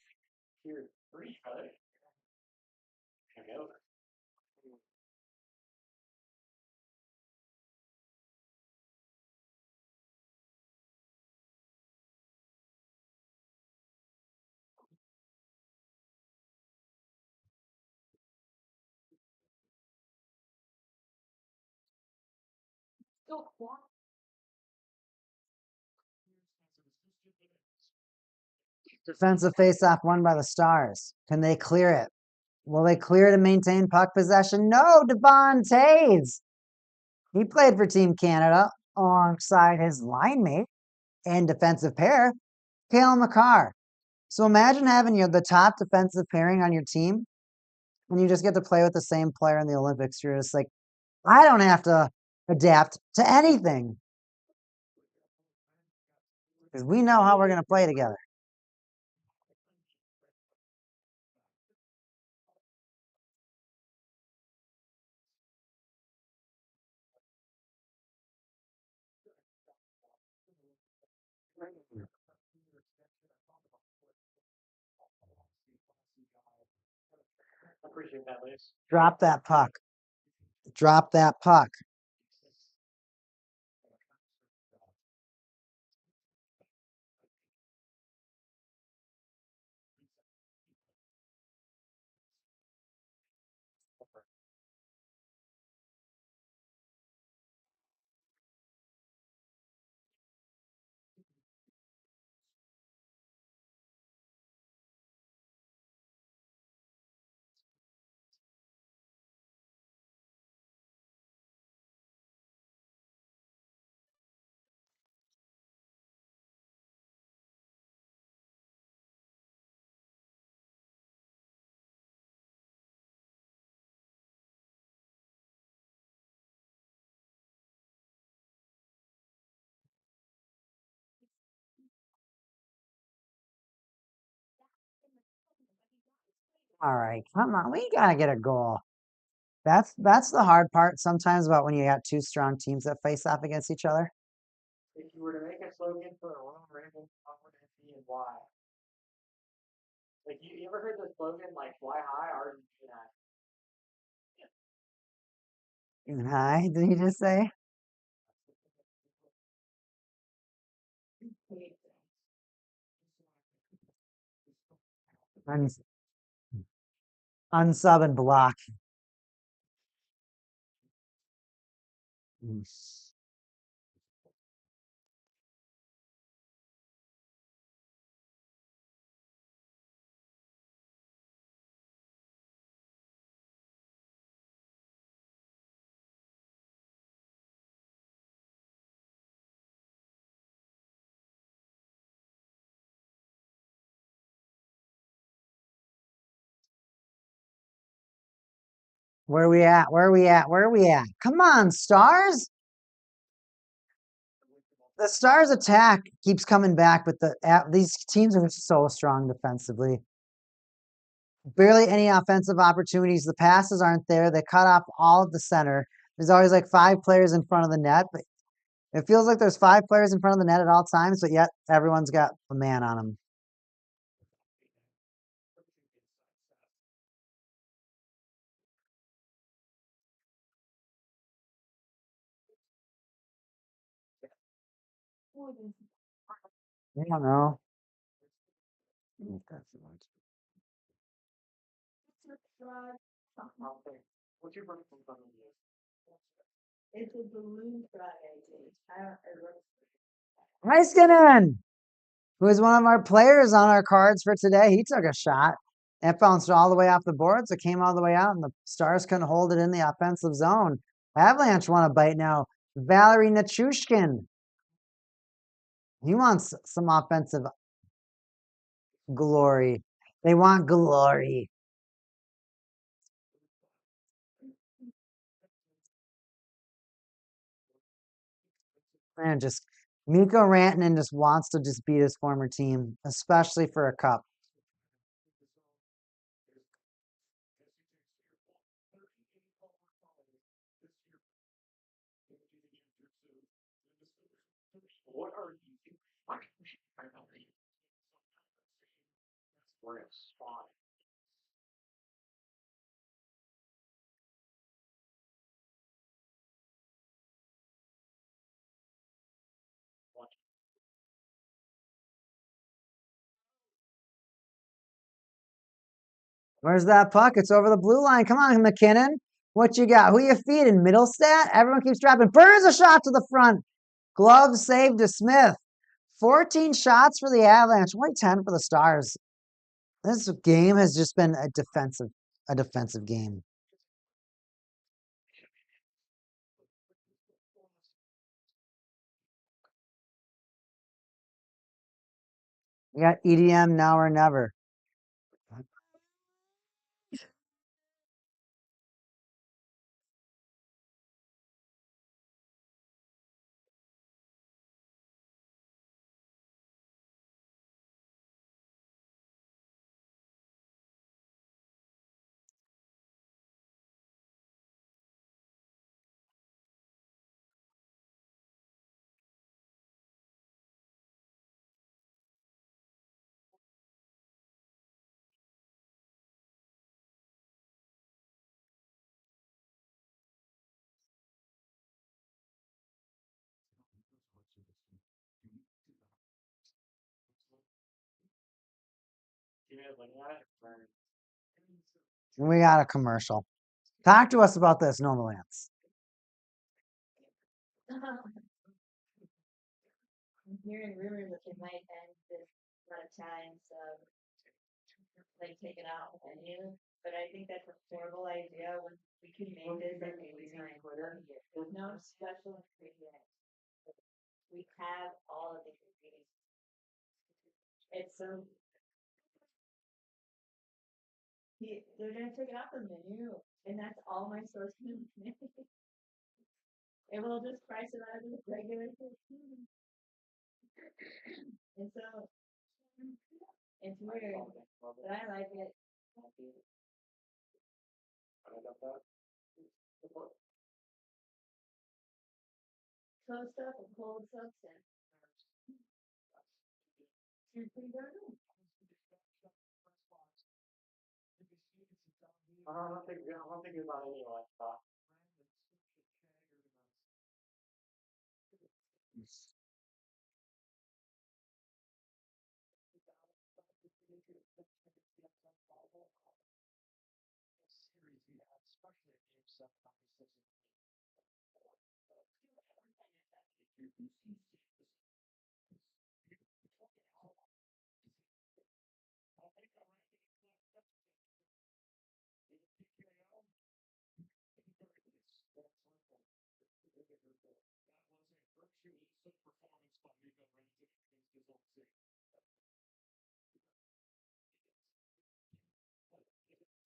Defensive faceoff won by the Stars. Can they clear it? Will they clear to maintain puck possession? No, Devon Taves. He played for Team Canada alongside his line mate and defensive pair, Cale Makar. So imagine having the top defensive pairing on your team and you just get to play with the same player in the Olympics. You're just like, I don't have to adapt to anything because we know how we're going to play together. Appreciate that, Liz. Drop that puck. Drop that puck. All right, come on. We gotta get a goal. That's the hard part sometimes about when you got two strong teams that face off against each other. If you were to make a slogan for a Royal Rumble, what would it be and why? Like, you ever heard the slogan, like, fly high, or you And hi, did he just say? Unsub and block. Where we at? Where we at? Where we at? Come on, Stars! The Stars attack keeps coming back, but these teams are so strong defensively. Barely any offensive opportunities. The passes aren't there. They cut off all of the center. There's always like 5 players in front of the net, but it feels like there's 5 players in front of the net at all times, but yet everyone's got a man on them. I don't know. what's your birthday from you? It's a balloon fry, I think. Heiskanen, who is one of our players on our cards for today, he took a shot. It bounced all the way off the boards. It came all the way out, and the Stars couldn't hold it in the offensive zone. Avalanche want a bite now. Valerie Nichushkin. He wants some offensive glory. They want glory. Man, just Mikko Rantanen just wants to just beat his former team, especially for a cup. What are you? We're in a spot. Where's that puck? It's over the blue line. Come on, McKinnon. What you got? Who you feeding? Middlestat? Everyone keeps dropping. Burns a shot to the front. Glove save to Smith. 14 shots for the Avalanche. Only 10 for the Stars. This game has just been a defensive game. We got EDM now or never. We got a commercial. Talk to us about this, Nova Lance. I'm hearing rumors that they might end this run of times of like taking out the menu, but I think that's a horrible idea when we can make this at any time. There's no special ingredients. We have all of the ingredients. It's so. They're gonna take it off the menu, and that's all my stores can make. And we'll just price it out of the regular food. And so it's weird, but I like it. Close up and cold substance. You're pretty darn good. I don't think about any of that stuff.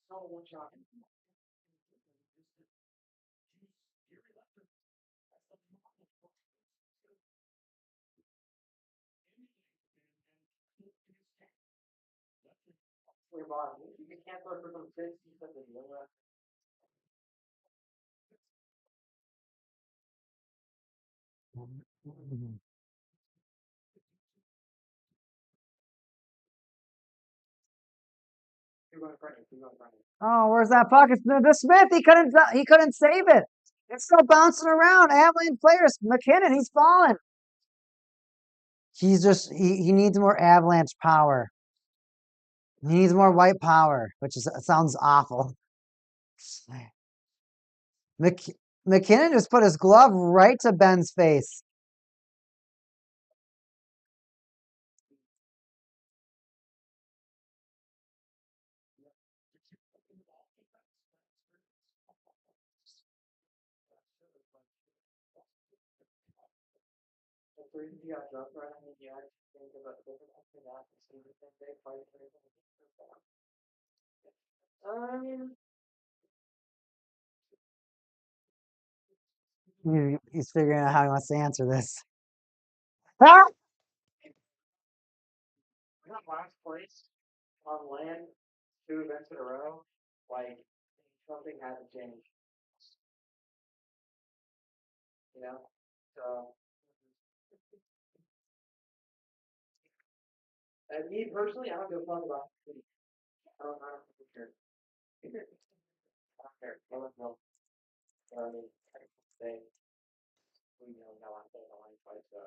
So one shot. We bought. You can cancel it for some fixed. You said the deal. Oh, where's that puck? It's the Smith. He couldn't save it. It's still bouncing around. Avalanche players. McKinnon, he's falling. He's just he needs more Avalanche power. He needs more white power, which sounds awful. McKinnon just put his glove right to Ben's face. He's figuring out how he wants to answer this. Ah! We got last place on land 2 events in a row. Like something had to change. You know? So and me personally, I don't give a fuck about the city. I don't care. I don't care. Let us know. I mean, I can say we know how I'm saying the line twice, so.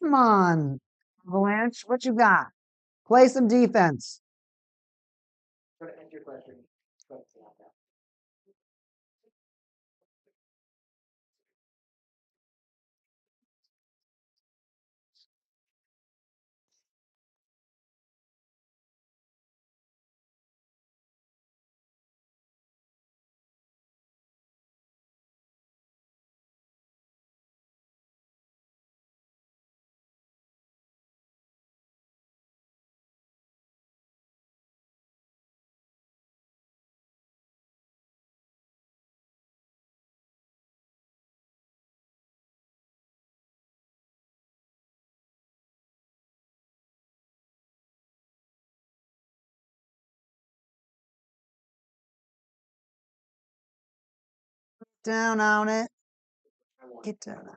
Come on, Avalanche. What you got? Play some defense. To answer your question, but yeah, yeah. down on it. I won. Get down. On it.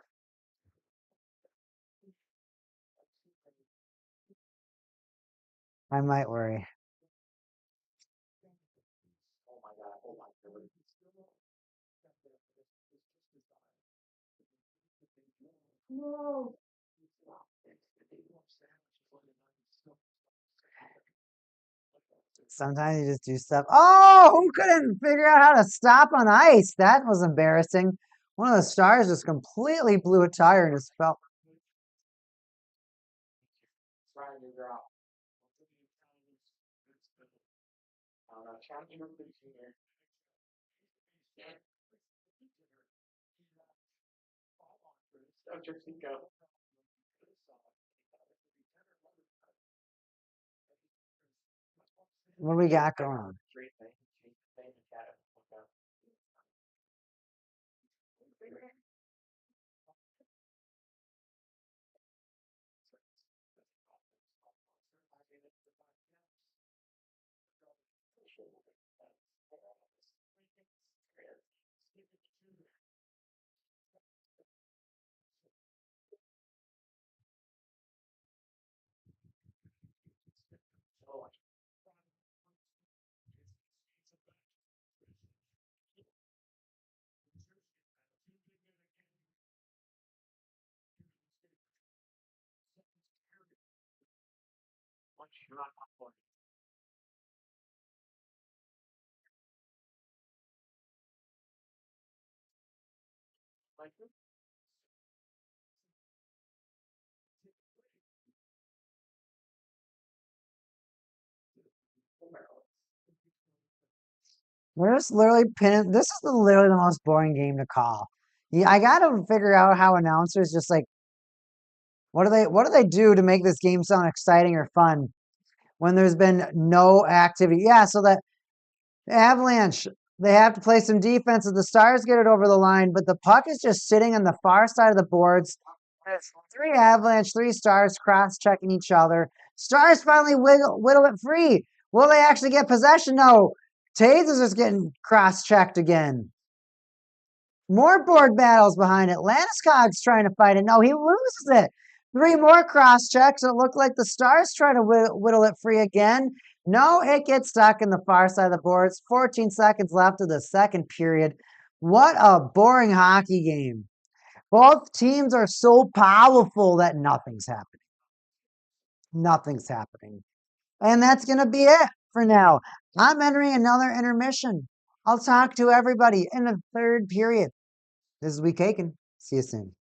I might worry. Oh my god, oh my god. No. Sometimes you just do stuff. Oh, who couldn't figure out how to stop on ice? That was embarrassing. One of the Stars just completely blew a tire and just fell. Trying to drop. Trying to move this here. So just go. What do we got going on? We're just literally pinning. This is literally the most boring game to call. Yeah, I gotta figure out how announcers just like what do they do to make this game sound exciting or fun when there's been no activity? Yeah, so that Avalanche, they have to play some defense and the Stars get it over the line, but the puck is just sitting on the far side of the boards. There's 3 Avalanche, 3 Stars cross-checking each other. Stars finally whittle it free. Will they actually get possession? No. Taves is just getting cross-checked again. More board battles behind it. Landeskog's trying to fight it. No, he loses it. 3 more cross-checks. It looked like the Stars try to whittle it free again. No, it gets stuck in the far side of the boards. 14 seconds left of the second period. What a boring hockey game. Both teams are so powerful that nothing's happening. Nothing's happening. And that's going to be it for now. I'm entering another intermission. I'll talk to everybody in the third period. This is Week Aiken. See you soon.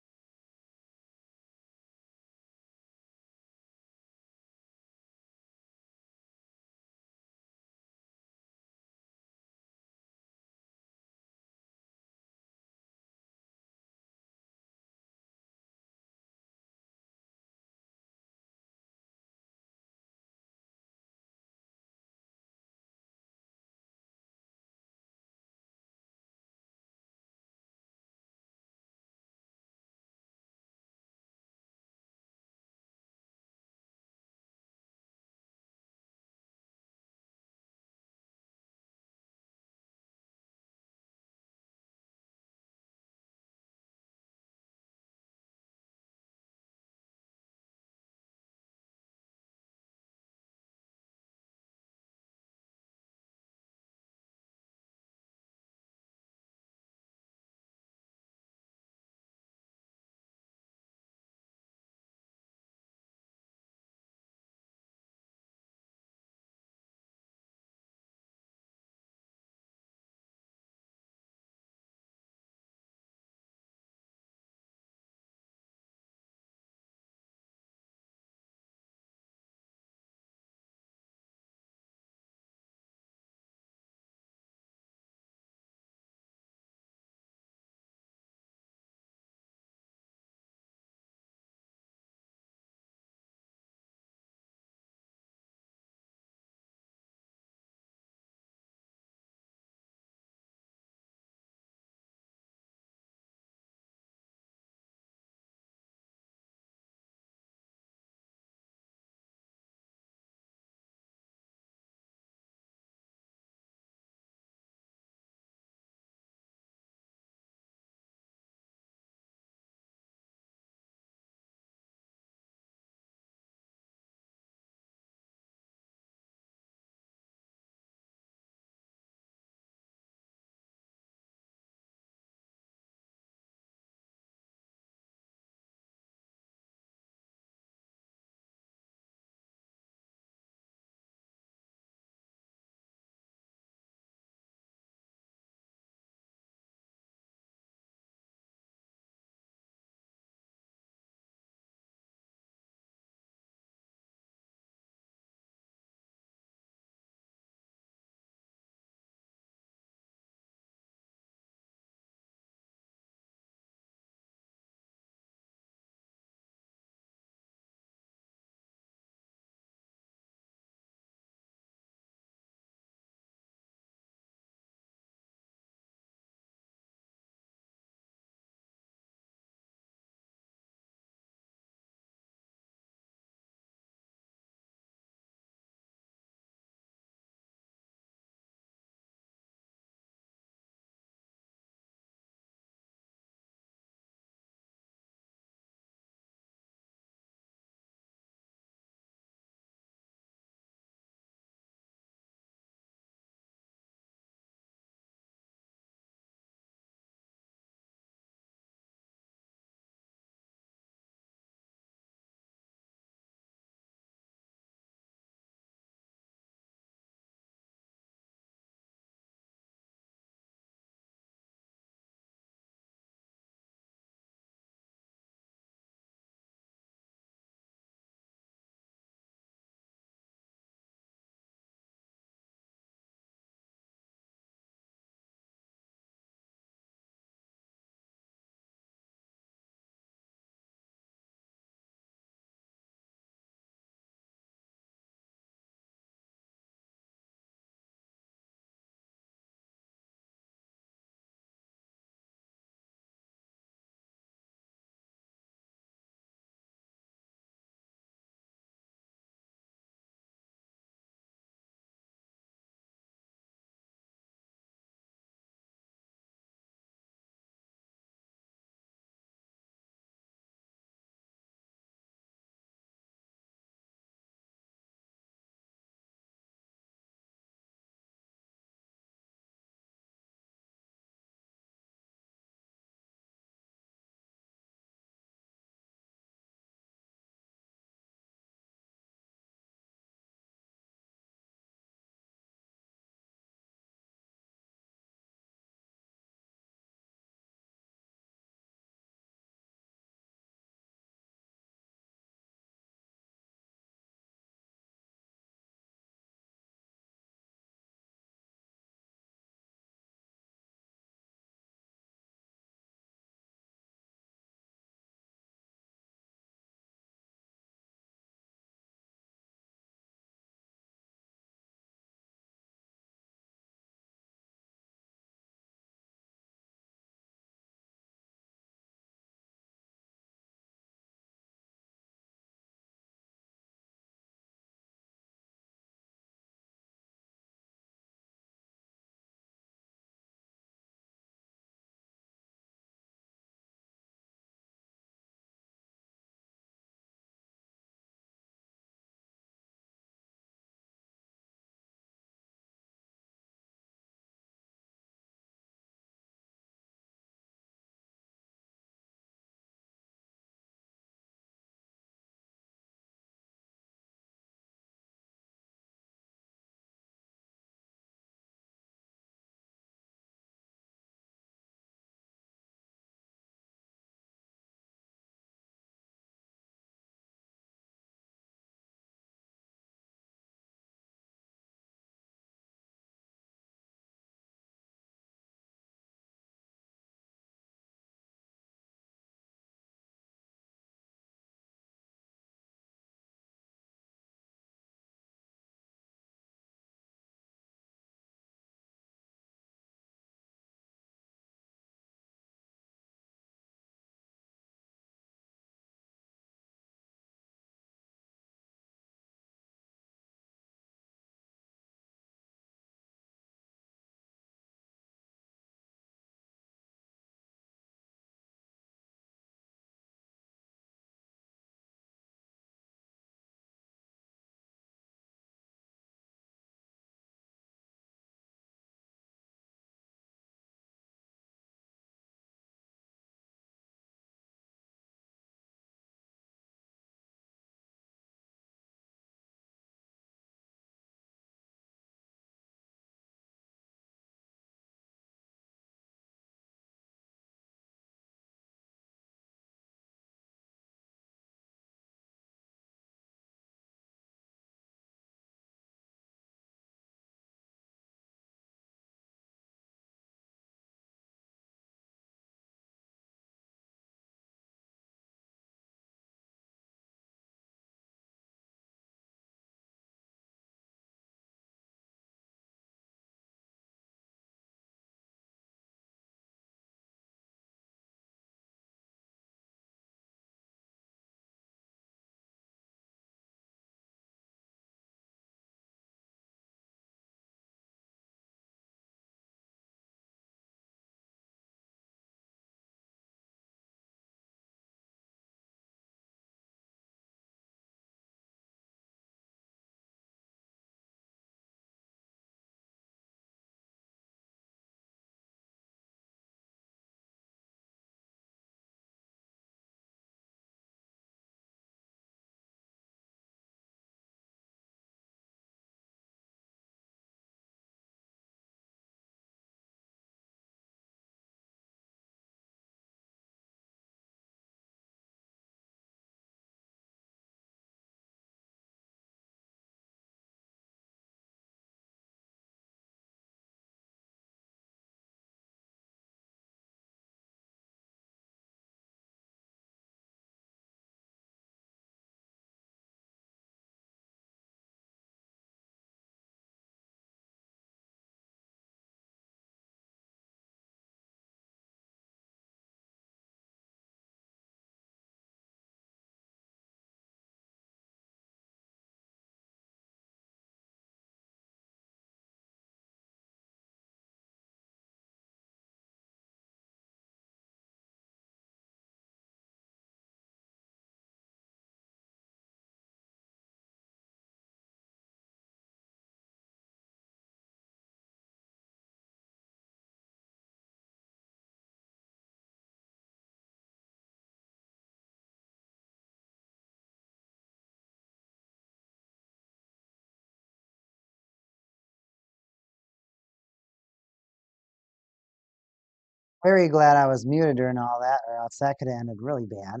Very glad I was muted during all that, or else that could have ended really bad.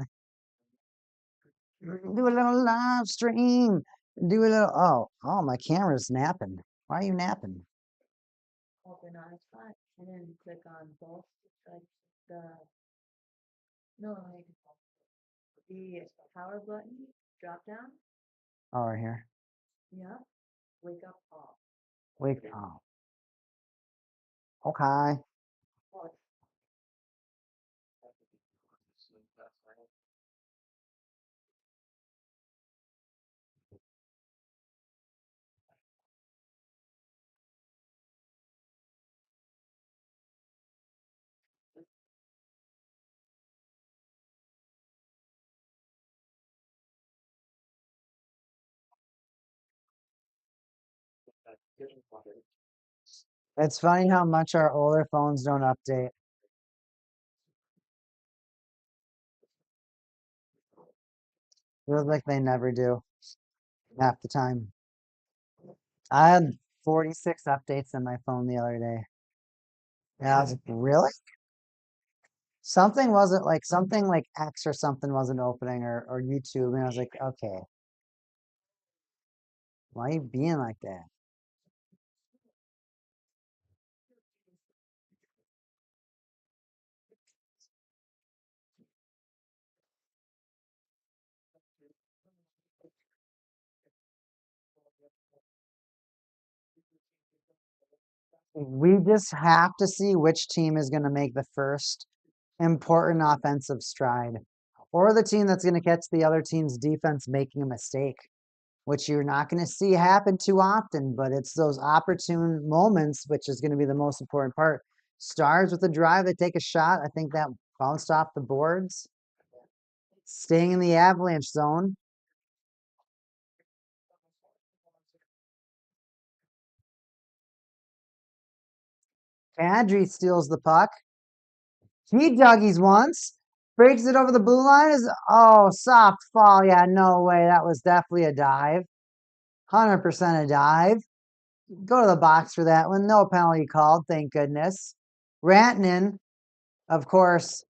Do a little live stream. Do a little. Oh, my camera's napping. Why are you napping? Open on spot and then click on both, like the, no, like the power button, drop down, Oh, right here. yeah, wake up all. Wake up. Okay. Oh, it's It's funny how much our older phones don't update. Feels like they never do half the time. I had 46 updates on my phone the other day. And I was like, really? Something like X or something wasn't opening or YouTube. And I was like, okay, why are you being like that? We just have to see which team is going to make the first important offensive stride, or the team that's going to catch the other team's defense making a mistake, which you're not going to see happen too often, but it's those opportune moments, which is going to be the most important part. Stars with a drive, they take a shot. I think that bounced off the boards. Staying in the Avalanche zone. Kadri steals the puck. He duggies once. Breaks it over the blue line. Soft fall. Yeah, no way. That was definitely a dive. 100% a dive. Go to the box for that one. No penalty called, thank goodness. Rantanen, of course,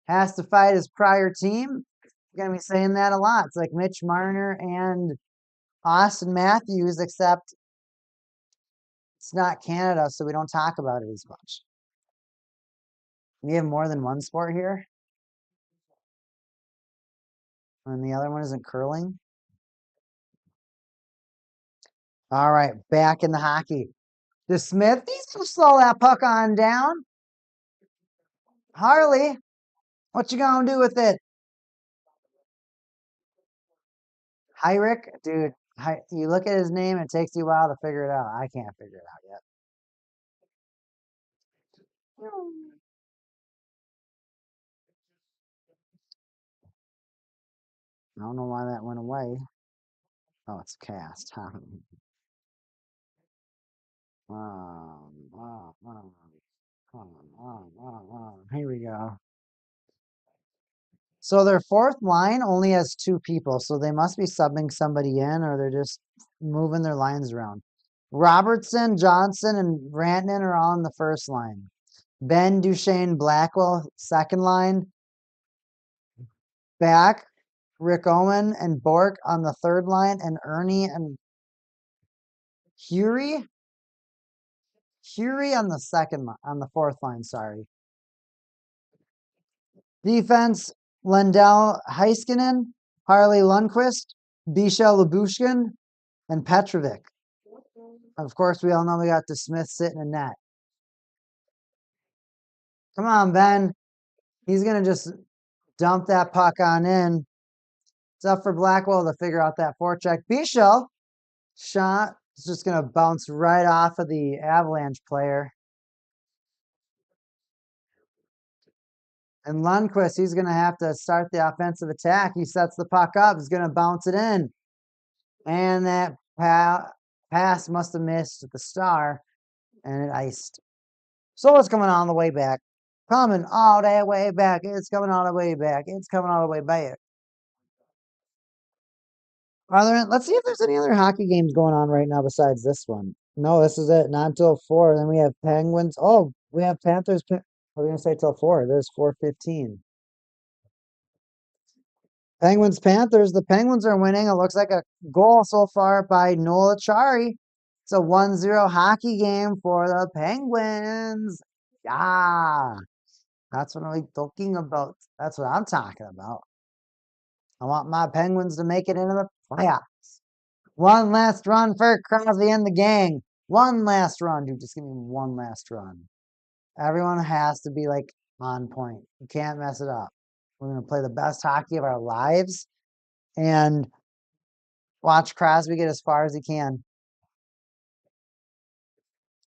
has to fight his prior team. You're going to be saying that a lot. It's like Mitch Marner and Austin Matthews, except it's not Canada, so we don't talk about it as much. We have more than one sport here. And the other one isn't curling. All right, back in the hockey. The Smith, he's going to slow that puck on down. Harley, what you going to do with it? Hyrick, dude, you look at his name, it takes you a while to figure it out. I can't figure it out yet. I don't know why that went away. Oh, it's cast, huh? Here we go. So their fourth line only has 2 people, so they must be subbing somebody in, or they're just moving their lines around. Robertson, Johnson, and Rantanen are all on the first line. Ben, Duchesne, Blackwell, second line. Back, Rick Owen and Bork on the third line, and Ernie and Curie on the on the fourth line, sorry. Defense, Lendell Heiskanen, Harley Lundqvist, Bisha Labushkin, and Petrovic. Of course, we all know we got the Smith sitting in net. Come on, Ben. He's going to just dump that puck on in. It's up for Blackwell to figure out that forecheck. Bisha shot is just going to bounce right off of the Avalanche player. And Lundqvist, he's going to have to start the offensive attack. He sets the puck up. He's going to bounce it in. And that pass must have missed at the star. And it iced. So it's coming on the way back. Coming all that way back. It's coming all the way back. It's coming all the way back. Let's see if there's any other hockey games going on right now besides this one. No, this is it. Not until 4. Then we have Penguins. Oh, we have Panthers. I was gonna say till 4. It is 4:15. Penguins Panthers. The Penguins are winning. It looks like a goal so far by Noel Achari. It's a 1-0 hockey game for the Penguins. Yeah. That's what I'm talking about. That's what I'm talking about. I want my Penguins to make it into the playoffs. One last run for Crosby and the gang. One last run, dude. Just give me one last run. Everyone has to be like on point. You can't mess it up. We're going to play the best hockey of our lives and watch Crosby get as far as he can.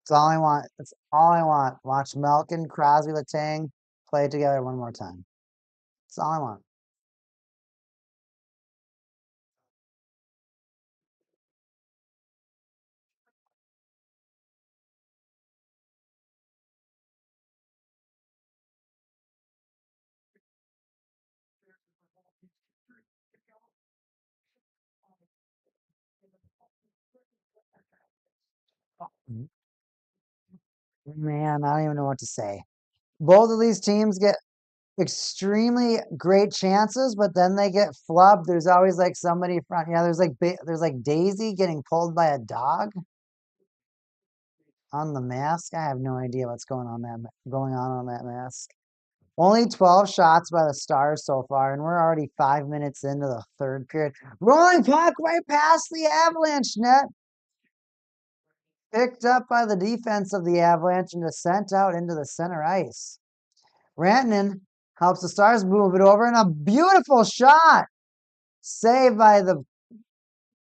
That's all I want. That's all I want. Watch Malkin, Crosby, Letang play together one more time. That's all I want. Man, I don't even know what to say. Both of these teams get extremely great chances, but then they get flubbed. There's always like somebody front. Yeah, there's like Daisy getting pulled by a dog on the mask. I have no idea what's going on that mask. Only 12 shots by the Stars so far, and we're already 5 minutes into the third period. Rolling puck right past the Avalanche net. Picked up by the defense of the Avalanche and just sent out into the center ice. Rantanen helps the Stars move it over, and a beautiful shot saved by the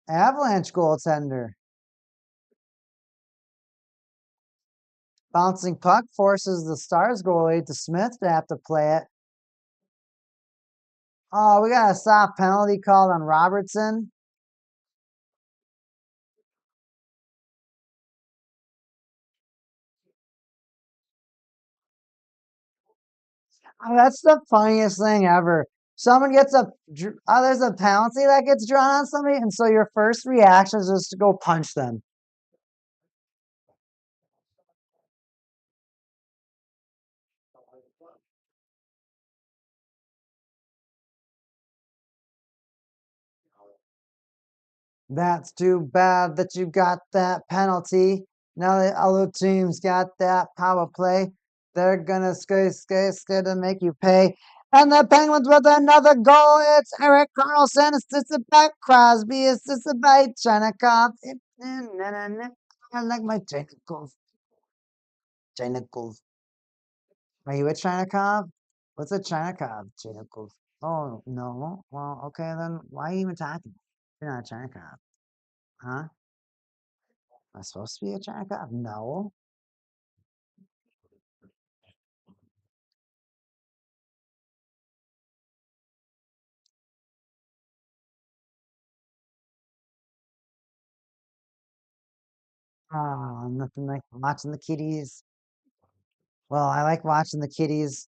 Avalanche goaltender. Bouncing puck forces the Stars goalie to Smith to have to play it. Oh, we got a soft penalty called on Robertson. Oh, that's the funniest thing ever. Someone gets there's a penalty that gets drawn on somebody, and so your first reaction is just to go punch them. That's too bad that you got that penalty. Now the other team's got that power play. They're gonna skate to make you pay. And the Penguins with another goal. It's Eric Carlson. Assisted by Crosby. Assisted by Chenikov. I like my Chenikov. Chenikov. Are you a Chenikov? What's a Chenikov? Chenikov. Oh, no. Well, okay, then why are you even talking? You're not a Chenikov. Huh? Am I supposed to be a Chenikov? No. Oh, nothing like watching the Kitties. Well, I like watching the Kitties,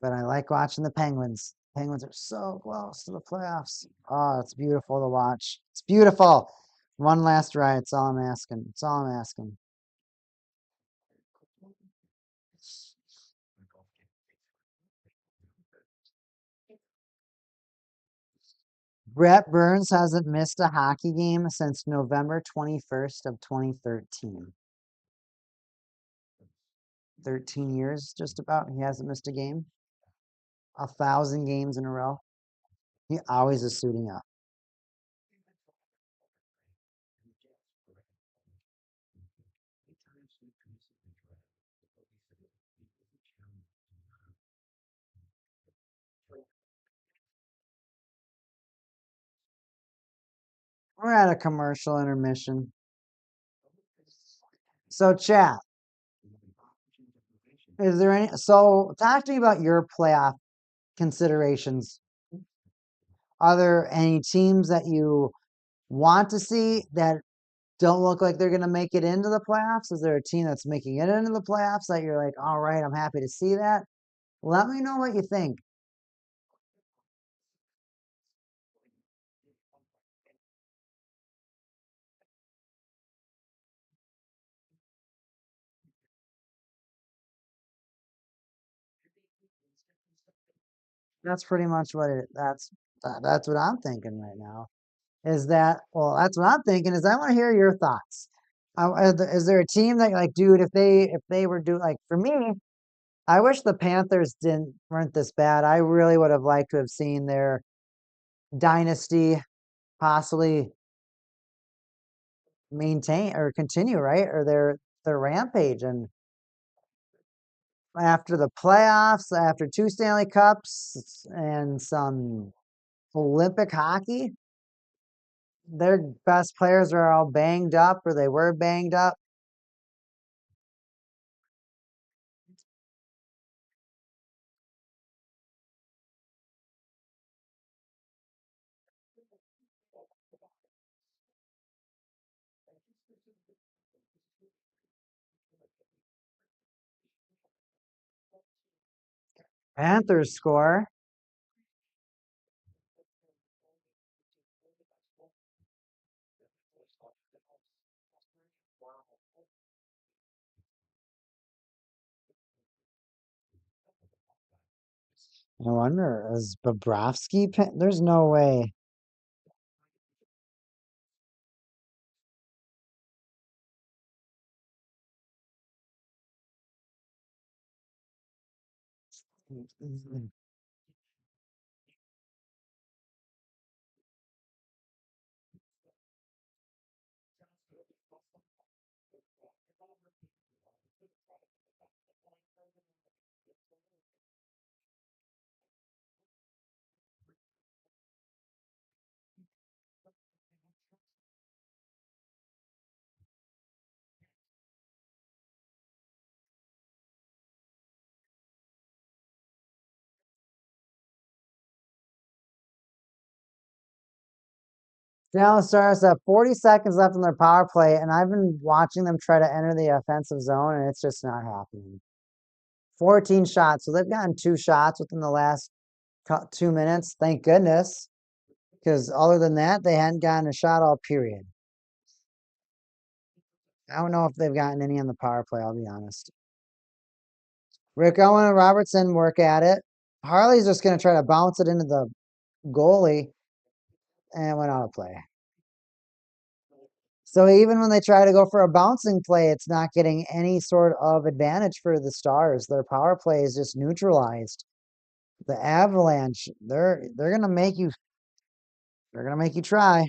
but I like watching the Penguins. Penguins are so close to the playoffs. Oh, it's beautiful to watch. It's beautiful. One last ride. It's all I'm asking. It's all I'm asking. Brett Burns hasn't missed a hockey game since November 21st of 2013. 13 years, just about. He hasn't missed a game. 1,000 games in a row. He always is suiting up. We're at a commercial intermission. So, chat, is there any? So, talk to me about your playoff considerations. Are there any teams that you want to see that don't look like they're going to make it into the playoffs? Is there a team that's making it into the playoffs that you're like, all right, I'm happy to see that? Let me know what you think. That's pretty much what that's what I'm thinking right now. Is that well? That's what I'm thinking. Is I want to hear your thoughts. Is there a team that like, dude, if they were doing like for me, I wish the Panthers weren't this bad. I really would have liked to have seen their dynasty possibly maintain or continue, right? Or their rampage. And after the playoffs, after 2 Stanley Cups and some Olympic hockey, their best players are all banged up or they were banged up. Panthers score. I wonder, is Bobrovsky? There's no way. Dallas Stars have 40 seconds left in their power play, and I've been watching them try to enter the offensive zone, and it's just not happening. 14 shots. So they've gotten 2 shots within the last 2 minutes. Thank goodness. Because other than that, they hadn't gotten a shot all period. I don't know if they've gotten any on the power play, I'll be honest. Rick Owen and Robertson work at it. Harley's just going to try to bounce it into the goalie and went out of play. So even when they try to go for a bouncing play, it's not getting any sort of advantage for the Stars. Their power play is just neutralized. The Avalanche, they're gonna make you try.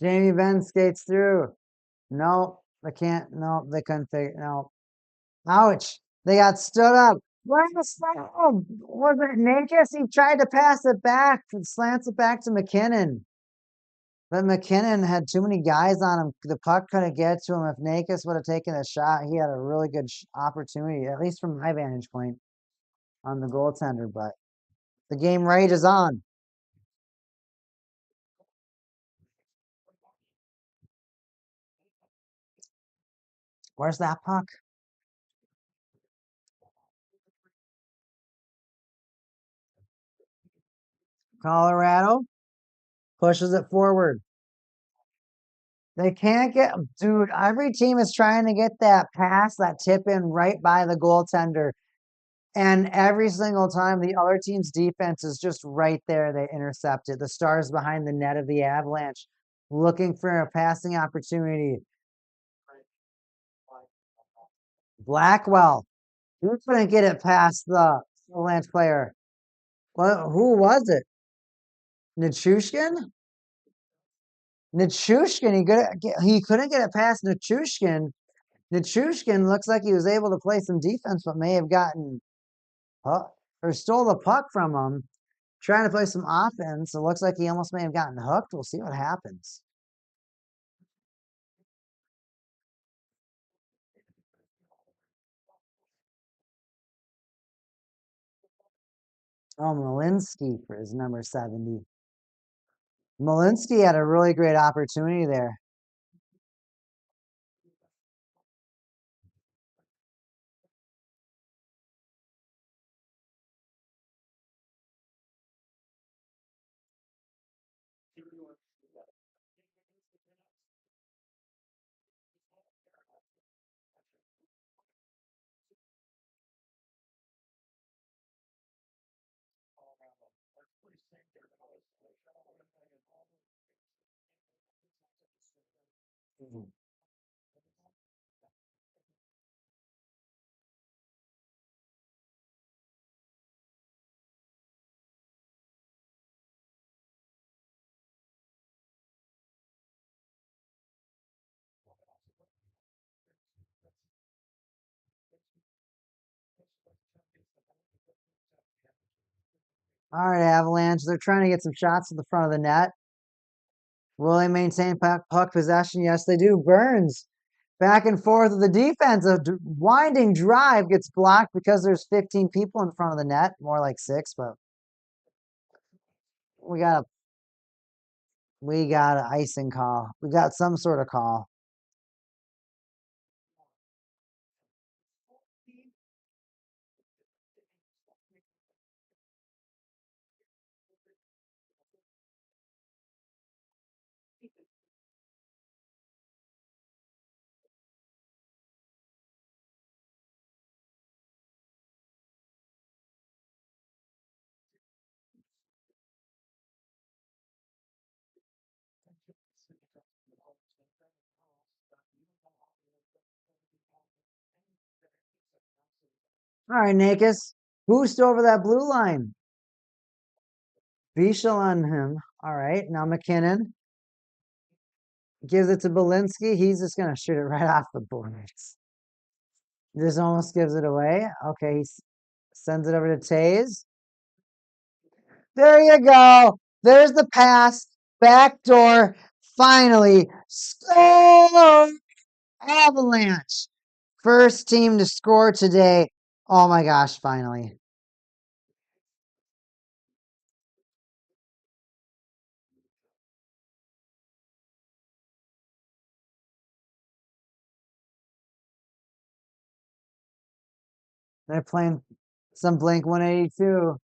Jamie Benn skates through. No, they can't. No, they couldn't figure. No. Ouch. They got stood up. Was it Nakis? He tried to pass it back, slants it back to McKinnon. But McKinnon had too many guys on him. The puck couldn't get to him. If Nakis would have taken a shot, he had a really good opportunity, at least from my vantage point, on the goaltender. But the game rages on. Where's that puck? Colorado pushes it forward. They can't get, dude, every team is trying to get that pass, that tip in right by the goaltender. And every single time the other team's defense is just right there, they intercept it. The Stars behind the net of the Avalanche looking for a passing opportunity. Blackwell, who couldn't get it past the Avalanche player? Well, who was it? Nichushkin? He couldn't get it past Nichushkin. Nichushkin looks like he was able to play some defense, but may have gotten or stole the puck from him. Trying to play some offense. It looks like he almost may have gotten hooked. We'll see what happens. Oh, Malinsky for his number 70. Malinsky had a really great opportunity there. All right, Avalanche. They're trying to get some shots to the front of the net. Will they maintain puck possession? Yes, they do. Burns back and forth with the defense. A winding drive gets blocked because there's 15 people in front of the net. More like 6, but we got an icing call. We got some sort of call. All right, Nakis. Boost over that blue line. Bishel on him. All right, now McKinnon gives it to Belinsky. He's just going to shoot it right off the boards. Just almost gives it away. Okay, he sends it over to Taze. There you go. There's the pass. Backdoor. Finally. Score! Avalanche. First team to score today. Oh my gosh, finally. They're playing some Blink 182.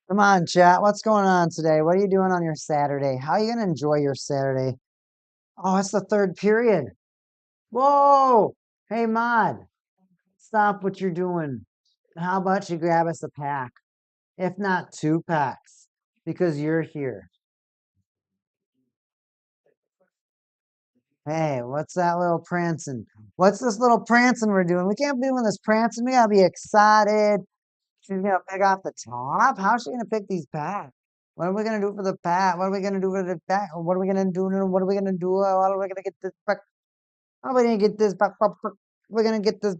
Come on, chat. What's going on today? What are you doing on your Saturday? How are you going to enjoy your Saturday? Oh, it's the third period. Whoa! Hey, Mod. Stop what you're doing. How about you grab us a pack? If not 2 packs, because you're here. Hey, what's that little prancing? What's this little prancing we're doing? We can't be doing this prancing. We gotta be excited. She's gonna pick off the top. How's she gonna pick these packs? What are we gonna do for the pack? What are we gonna do for the pack? What are we gonna do? What are we gonna do? How are we gonna get this pack? How are we gonna get this pack? We're gonna get this.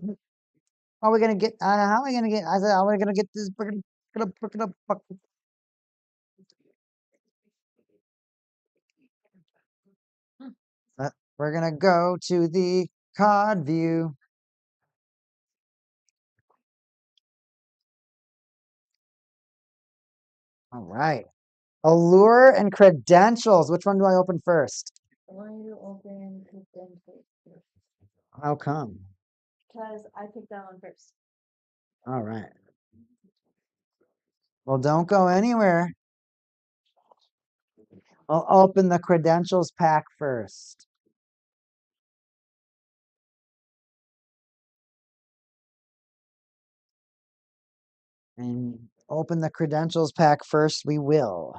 How are we gonna get? How are we gonna get? I said, how are we gonna get this? We're gonna go to the card view. All right. Allure and credentials. Which one do I open first? I want you to open credentials first, How come? because I picked that one first. All right. Well, don't go anywhere. I'll open the credentials pack first. And open the credentials pack first. We will.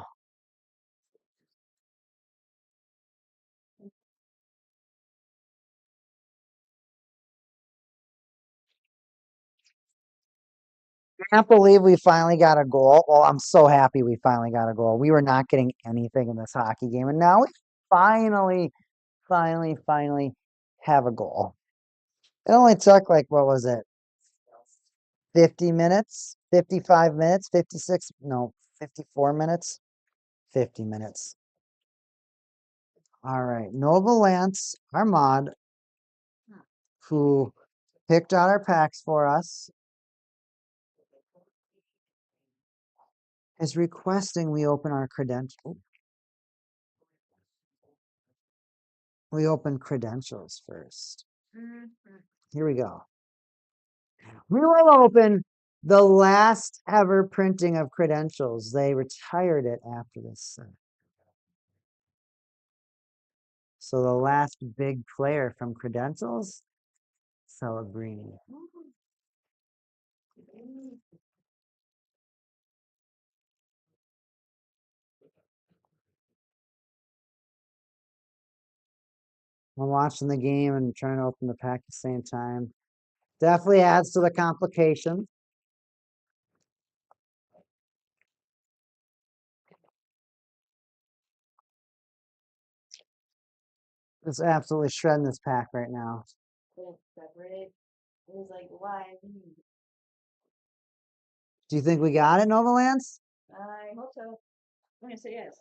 Can't believe we finally got a goal. Well, I'm so happy we finally got a goal. We were not getting anything in this hockey game, and now we finally have a goal. It only took like, what was it? 50 minutes, 55 minutes, 56, no, 54 minutes, 50 minutes. All right. Nova Lance, our mod, who picked out our packs for us, is requesting we open our credentials. We open credentials first. Here we go. We will open the last ever printing of credentials. They retired it after this. So the last big player from credentials, Celebrini. I'm watching the game and trying to open the pack at the same time. Definitely adds to the complication. It's absolutely shredding this pack right now. Couldn't separate. It was like, why me? Do you think we got it, Nova Lance? I hope so. I'm gonna say yes.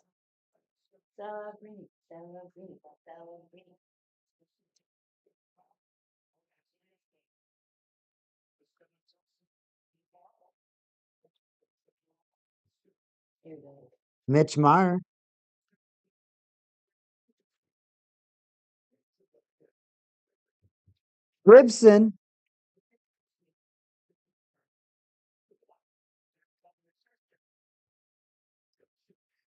Celebrini, Celebrini, Celebrini. Here we go. Mitch Marner. Gibson.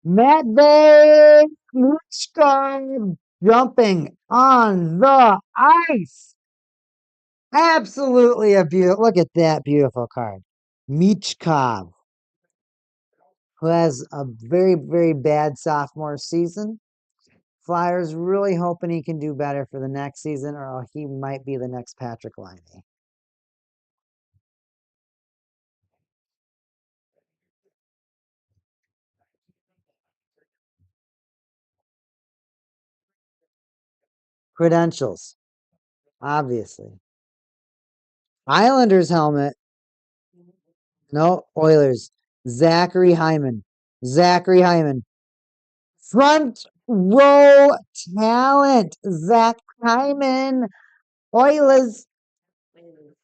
Matvey Michkov jumping on the ice. Absolutely a beautiful. Look at that beautiful card. Michkov, who has a very bad sophomore season. Flyers really hoping he can do better for the next season, or he might be the next Patrick Laine. Credentials, obviously. Islanders helmet. No, Oilers. Zachary Hyman. Zachary Hyman. Front row talent. Zach Hyman. Oilers.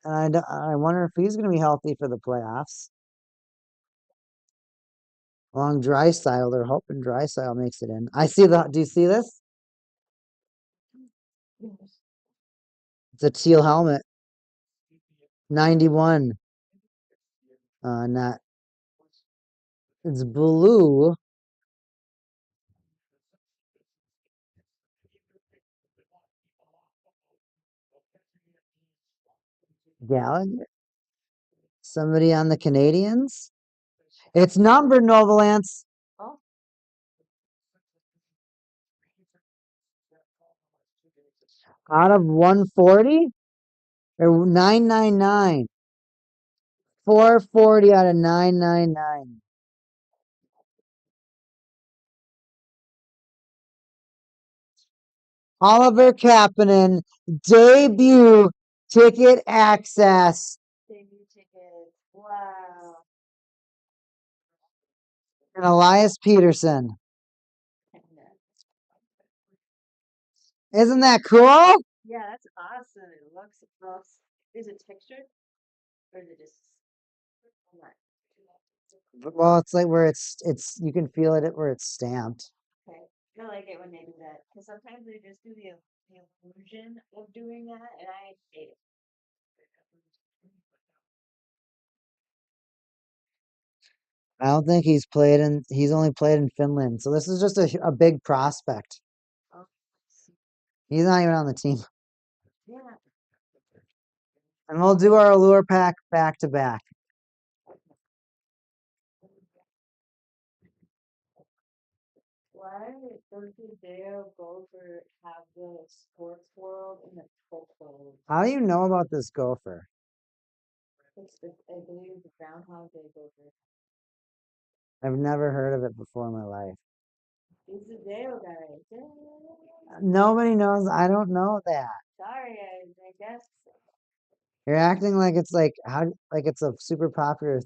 And I wonder if he's going to be healthy for the playoffs. Along Drysdale, they're hoping Drysdale makes it in. I see the. Do you see this? It's a teal helmet. 91. Not. It's blue. Gallagher. Somebody on the Canadians. It's numbered, Novalance. Oh, Out of 140 or 999. 440 out of 999. Oliver Kapanen, debut ticket access. debut ticket. Wow. And Elias Peterson. Isn't that cool? Yeah, that's awesome. It looks. Is it textured? Or is it just not? Well, it's like where it's you can feel it where it's stamped. Okay. I like it when they do that. Because sometimes they just do the illusion of doing that, and I hate it. I don't think he's only played in Finland. So this is just a big prospect. Oh, He's not even on the team. yeah. And we'll do our allure pack back to back. Or did Dale Gopher have the sports world in the football? How do you know about this gopher? It's the, I believe the Groundhog Day Gopher. I've never heard of it before in my life. He's the Dale guy. Dale. Nobody knows. I don't know that. Sorry, I guess. You're acting like it's like it's a super popular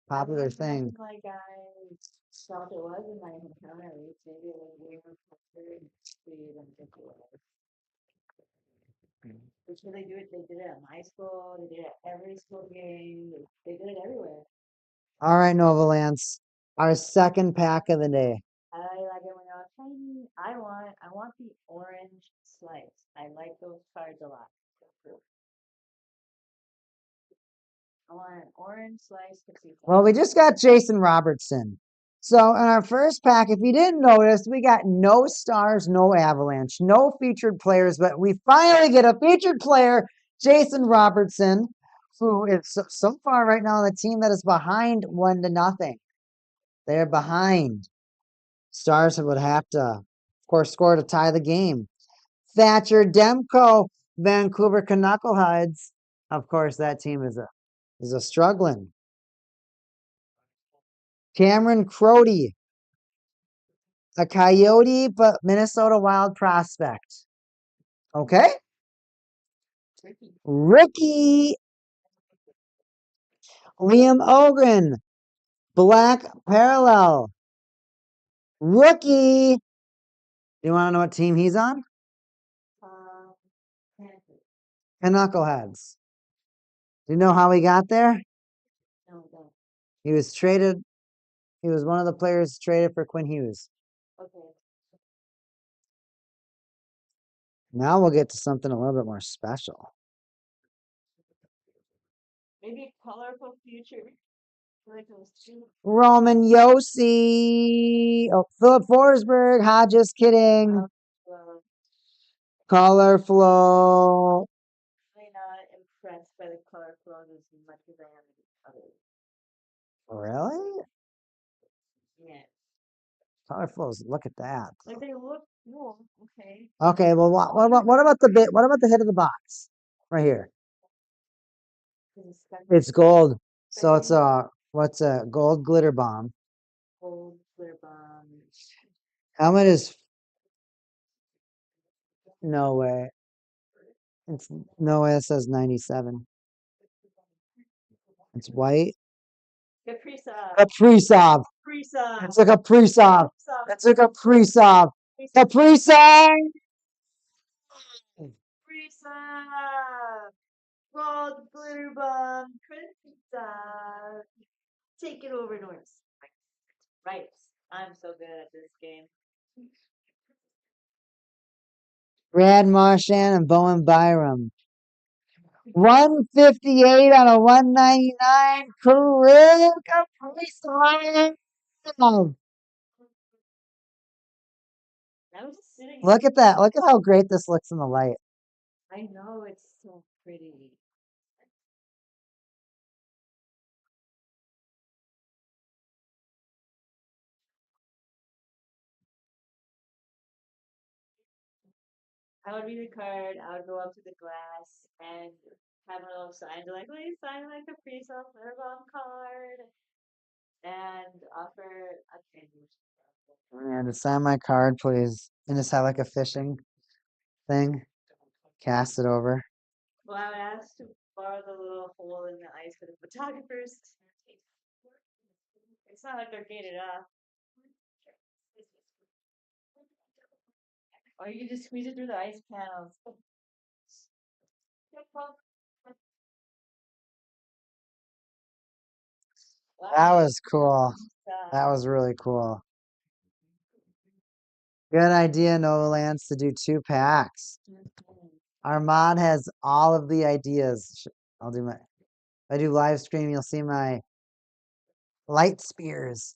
I'm thing. acting like I thought it was in my hometown at least. Maybe it was way more popular in the city than I think it was. Which they do it. They did it at my school. They did it at every school game. They did it everywhere. All right, Nova Lance. Our second pack of the day. I like it when they're all shiny. I want the orange slice. I like those cards a lot. I want an orange slice to see. Well, we just got Jason Robertson. So in our first pack, if you didn't notice, we got no stars, no Avalanche, no featured players, but we finally get a featured player, Jason Robertson, who is so far right now on the team that is behind 1-0. They're behind. Stars would have to, of course, score to tie the game. Thatcher Demko, Vancouver Knuckleheads. Of course, that team is a struggling. Cameron Crody, a Coyote, but Minnesota Wild prospect. Okay. Ricky. Liam Ogren, Black Parallel. Rookie. You want to know what team he's on? Knuckleheads. Do you know how he got there? No, don't. He was traded. He was one of the players traded for Quinn Hughes. Okay. Now we'll get to something a little bit more special. Maybe colorful future. Like those two. Roman Yossi. Oh, Philip Forsberg. Just kidding. Color flow. I'm not impressed by the color flows as much as I am with others. Really? Yeah. Color flows. Look at that. Like they look cool. Okay. Okay. Well, what about the bit? What about the head of the box right here? It's gold. So it's what's a gold glitter bomb? Gold glitter bomb. Helmet is no way. It's no way. It says 97. It's white. Kaprizov. Kaprizov. Kaprizov. It's a Kaprizov. It's a Kaprizov. Kaprizov. Kaprizov. Gold glitter bomb. Kaprizov. Take it over, Norris. Right. I'm so good at this game. Brad Marchand and Bowen Byram. 158 on a 199. Kirill Kaprizov. I was just sitting. Look at that. Look at how great this looks in the light. I know it's so pretty. I would read the card. I would go up to the glass and have a little sign like, "Please sign my Kaprizov glitter bomb card," and offer a candy. Yeah, to sign my card, please. And just have like a fishing thing. Cast it over. Well, I would ask to borrow the little hole in the ice for the photographers. It's not like they're gated off. Or you can just squeeze it through the ice panels. That was cool. That was really cool. Good idea, Nova Lance, to do 2 packs. Our mod has all of the ideas. I'll do my. If I do live stream, you'll see my light spears.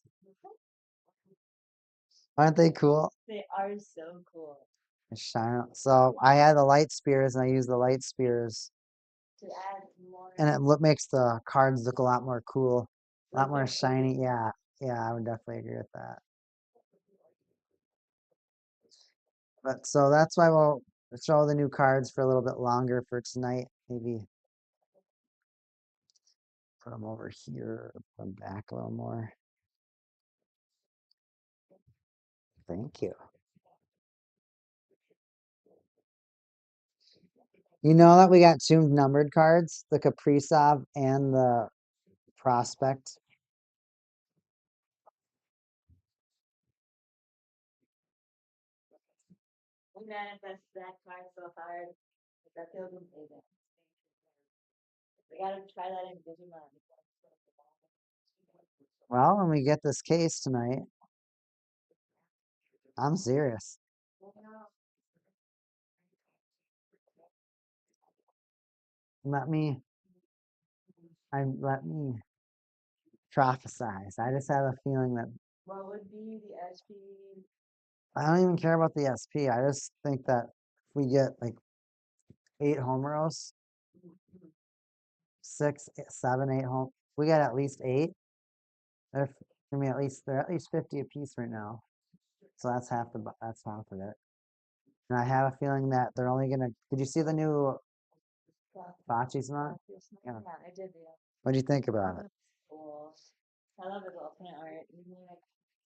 Aren't they cool? They are so cool. Shine. So I had the light spears, and I use the light spears, To add more. and it makes the cards look a lot more cool, a lot more shiny. Yeah, I would definitely agree with that. But so that's why we'll show the new cards for a little bit longer for tonight. Maybe put them over here, put them back a little more. Thank you. You know that we got two numbered cards, the Kaprizov and the Prospect. We manifest that card so hard. That feels amazing. We gotta try that in Digimon. Well, when we get this case tonight, I'm serious. Let me prophesize. I just have a feeling that What would be the SP? I don't even care about the SP. I just think that if we get like 8 homeros, 6, 7, 8 home, we got at least 8. They're at least 50 apiece right now. So that's half of it. And I have a feeling that they're only gonna. Did you see the new Bocce's not? Yeah. I did. Yeah. What do you think about it? Cool. I love his alternate art.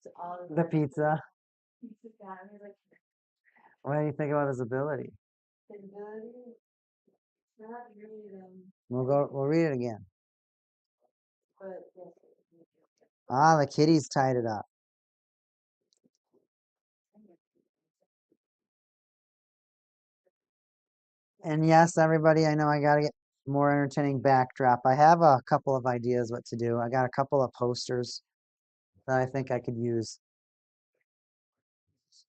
It's all The pizza. Pizza guy. Like What do you think about his ability? his ability. It's not really We'll read it again. but yes. Ah, the kitties tied it up. And yes, everybody, I know I got to get more entertaining backdrop. I have a couple of ideas what to do. I got a couple of posters that I think I could use.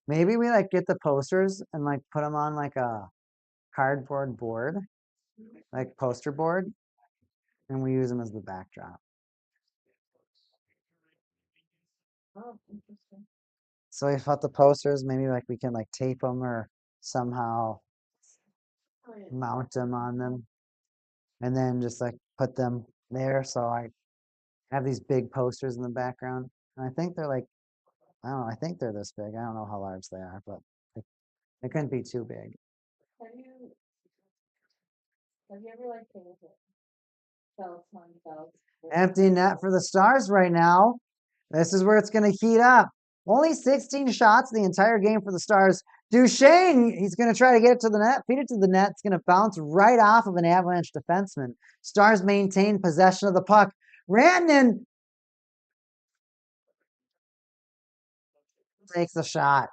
Maybe we like get the posters and like put them on like a cardboard board, like poster board, and we use them as the backdrop. Oh, interesting. So we put the posters, maybe like we can like tape them or somehow mount them on them, and then just like put them there. So I have these big posters in the background. And I think they're like, I don't know, I think they're this big. I don't know how large they are, but they couldn't be too big. Have you ever like painted felt? Empty net for the Stars right now. This is where it's going to heat up. Only 16 shots the entire game for the Stars. Duchesne, he's going to try to get it to the net, feed it to the net. It's going to bounce right off of an Avalanche defenseman. Stars maintain possession of the puck. Rantanen takes a shot.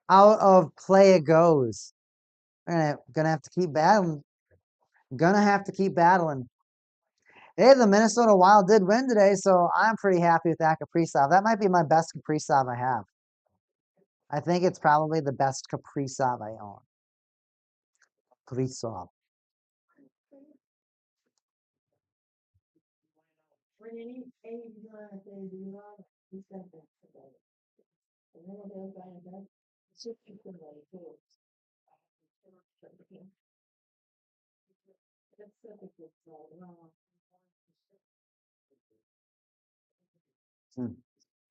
Out of play it goes. Gonna have to keep battling. Hey, the Minnesota Wild did win today, so I'm pretty happy with that Kaprizov. That might be my best Kaprizov I have. I think it's probably the best Kaprizov I own. Kaprizov.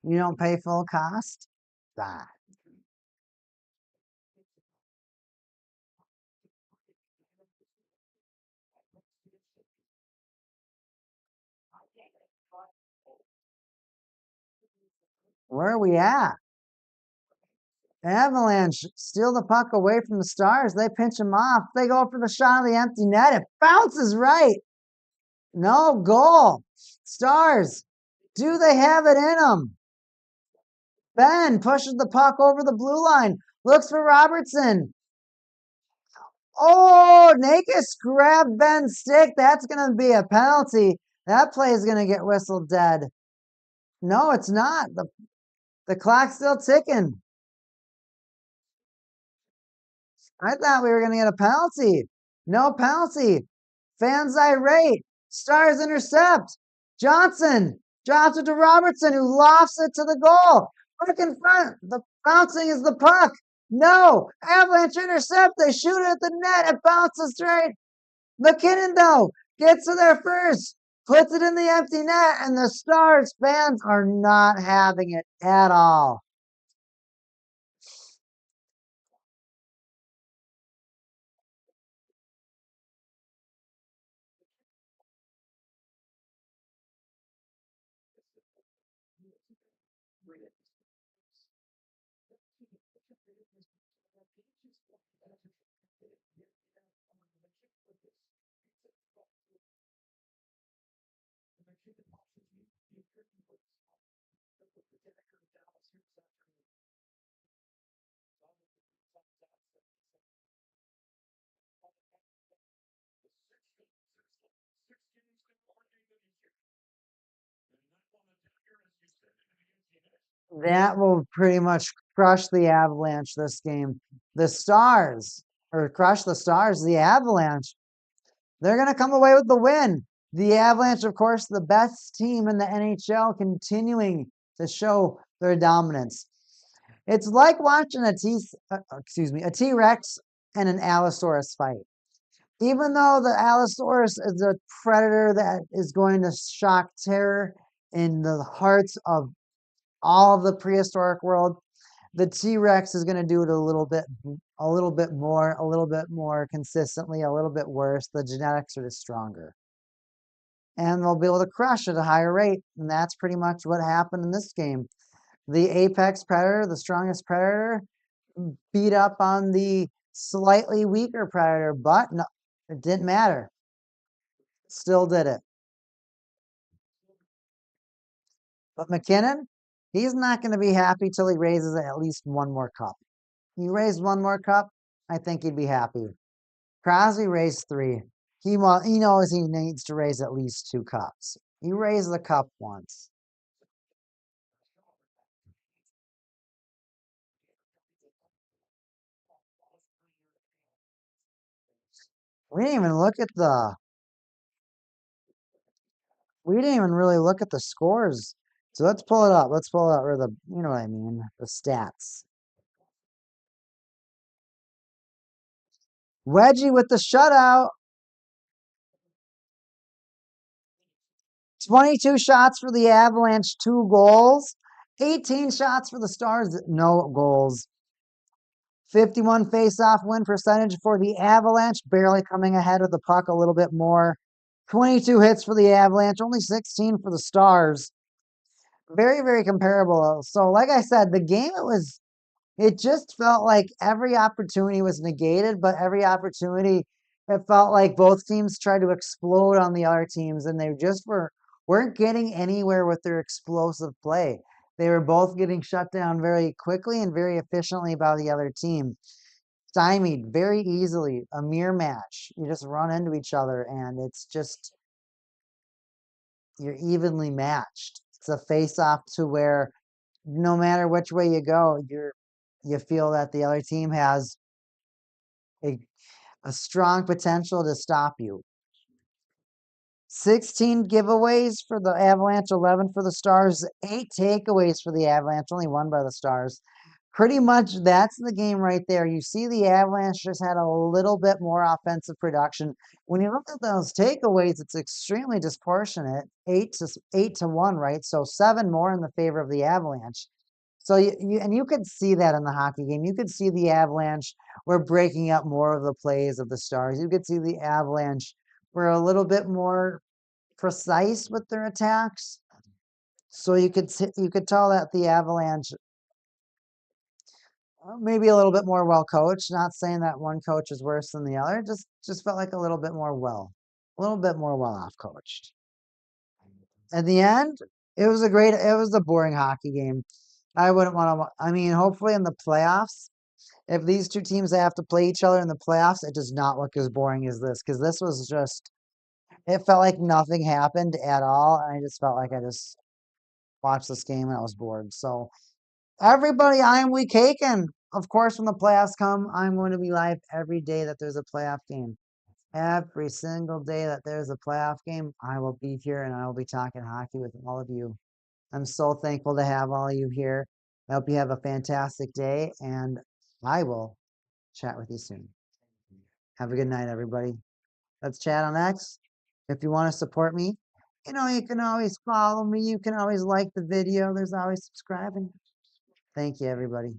You don't pay full cost? Ah. Where are we at? Avalanche steal the puck away from the Stars. They pinch him off. They go for the shot of the empty net. It bounces right. No goal. Stars, do they have it in them? Ben pushes the puck over the blue line. Looks for Robertson. Oh, Nakis grabbed Ben's stick. That's going to be a penalty. That play is going to get whistled dead. No, it's not. The clock's still ticking. I thought we were going to get a penalty. No penalty. Fans irate. Stars intercept. Johnson drops it to Robertson, who lofts it to the goal. Puck in front. The bouncing is the puck. No. Avalanche intercept. They shoot it at the net. It bounces straight. McKinnon, though, gets to there first. Puts it in the empty net. And the Stars fans are not having it at all. That will pretty much crush the Avalanche this game. The Stars, or crush the Stars, the Avalanche. They're going to come away with the win. The Avalanche, of course, the best team in the NHL, continuing to show their dominance. It's like watching a T-Rex and an Allosaurus fight. Even though the Allosaurus is a predator that is going to shock terror in the hearts of all of the prehistoric world, the T-Rex is going to do it a little bit more consistently, a little bit worse. The genetics are just stronger. And they'll be able to crush at a higher rate. And that's pretty much what happened in this game. The apex predator, the strongest predator, beat up on the slightly weaker predator, but no, it didn't matter. Still did it. But McKinnon, he's not going to be happy till he raises at least one more cup. He raised one more cup, I think he'd be happy. Crosby raised 3. He knows he needs to raise at least 2 cups. He raised the cup once. We didn't even look at the. We didn't even really look at the scores. So let's pull it up. Let's pull it up, or the, you know what I mean, the stats. Wedgie with the shutout. 22 shots for the Avalanche, 2 goals. 18 shots for the Stars, no goals. 51 face-off win percentage for the Avalanche, barely coming ahead of the puck a little bit more. 22 hits for the Avalanche, only 16 for the Stars. Very, very comparable. So, like I said, the game, it just felt like every opportunity was negated, but every opportunity, it felt like both teams tried to explode on the other teams, and they just weren't getting anywhere with their explosive play. They were both getting shut down very quickly and very efficiently by the other team. Stymied very easily, a mere match. You just run into each other, and it's just, you're evenly matched. It's a face-off to where no matter which way you go, you feel that the other team has a strong potential to stop you. 16 giveaways for the Avalanche, 11 for the Stars, 8 takeaways for the Avalanche, only 1 by the Stars. Pretty much that's the game right there. You see the Avalanche just had a little bit more offensive production. When you look at those takeaways, it's extremely disproportionate, 8 to 1, right? So 7 more in the favor of the Avalanche. So you could see that in the hockey game. You could see the Avalanche were breaking up more of the plays of the Stars. You could see the Avalanche were a little bit more precise with their attacks. So you could tell that the Avalanche maybe a little bit more well coached. Not saying that one coach is worse than the other. Just felt like a little bit more well off coached. At the end, it was a boring hockey game. I wouldn't want to. I mean, hopefully in the playoffs, if these two teams have to play each other in the playoffs, it does not look as boring as this, because this was just. It felt like nothing happened at all, and I just felt like I just watched this game and I was bored. So, everybody, I am week caking. Of course, when the playoffs come, I'm going to be live every day that there's a playoff game. Every single day that there's a playoff game, I will be here and I will be talking hockey with all of you. I'm so thankful to have all of you here. I hope you have a fantastic day, and I will chat with you soon. Have a good night, everybody. Let's chat on X. If you want to support me, you can always follow me. You can always like the video. There's always subscribing. Thank you, everybody.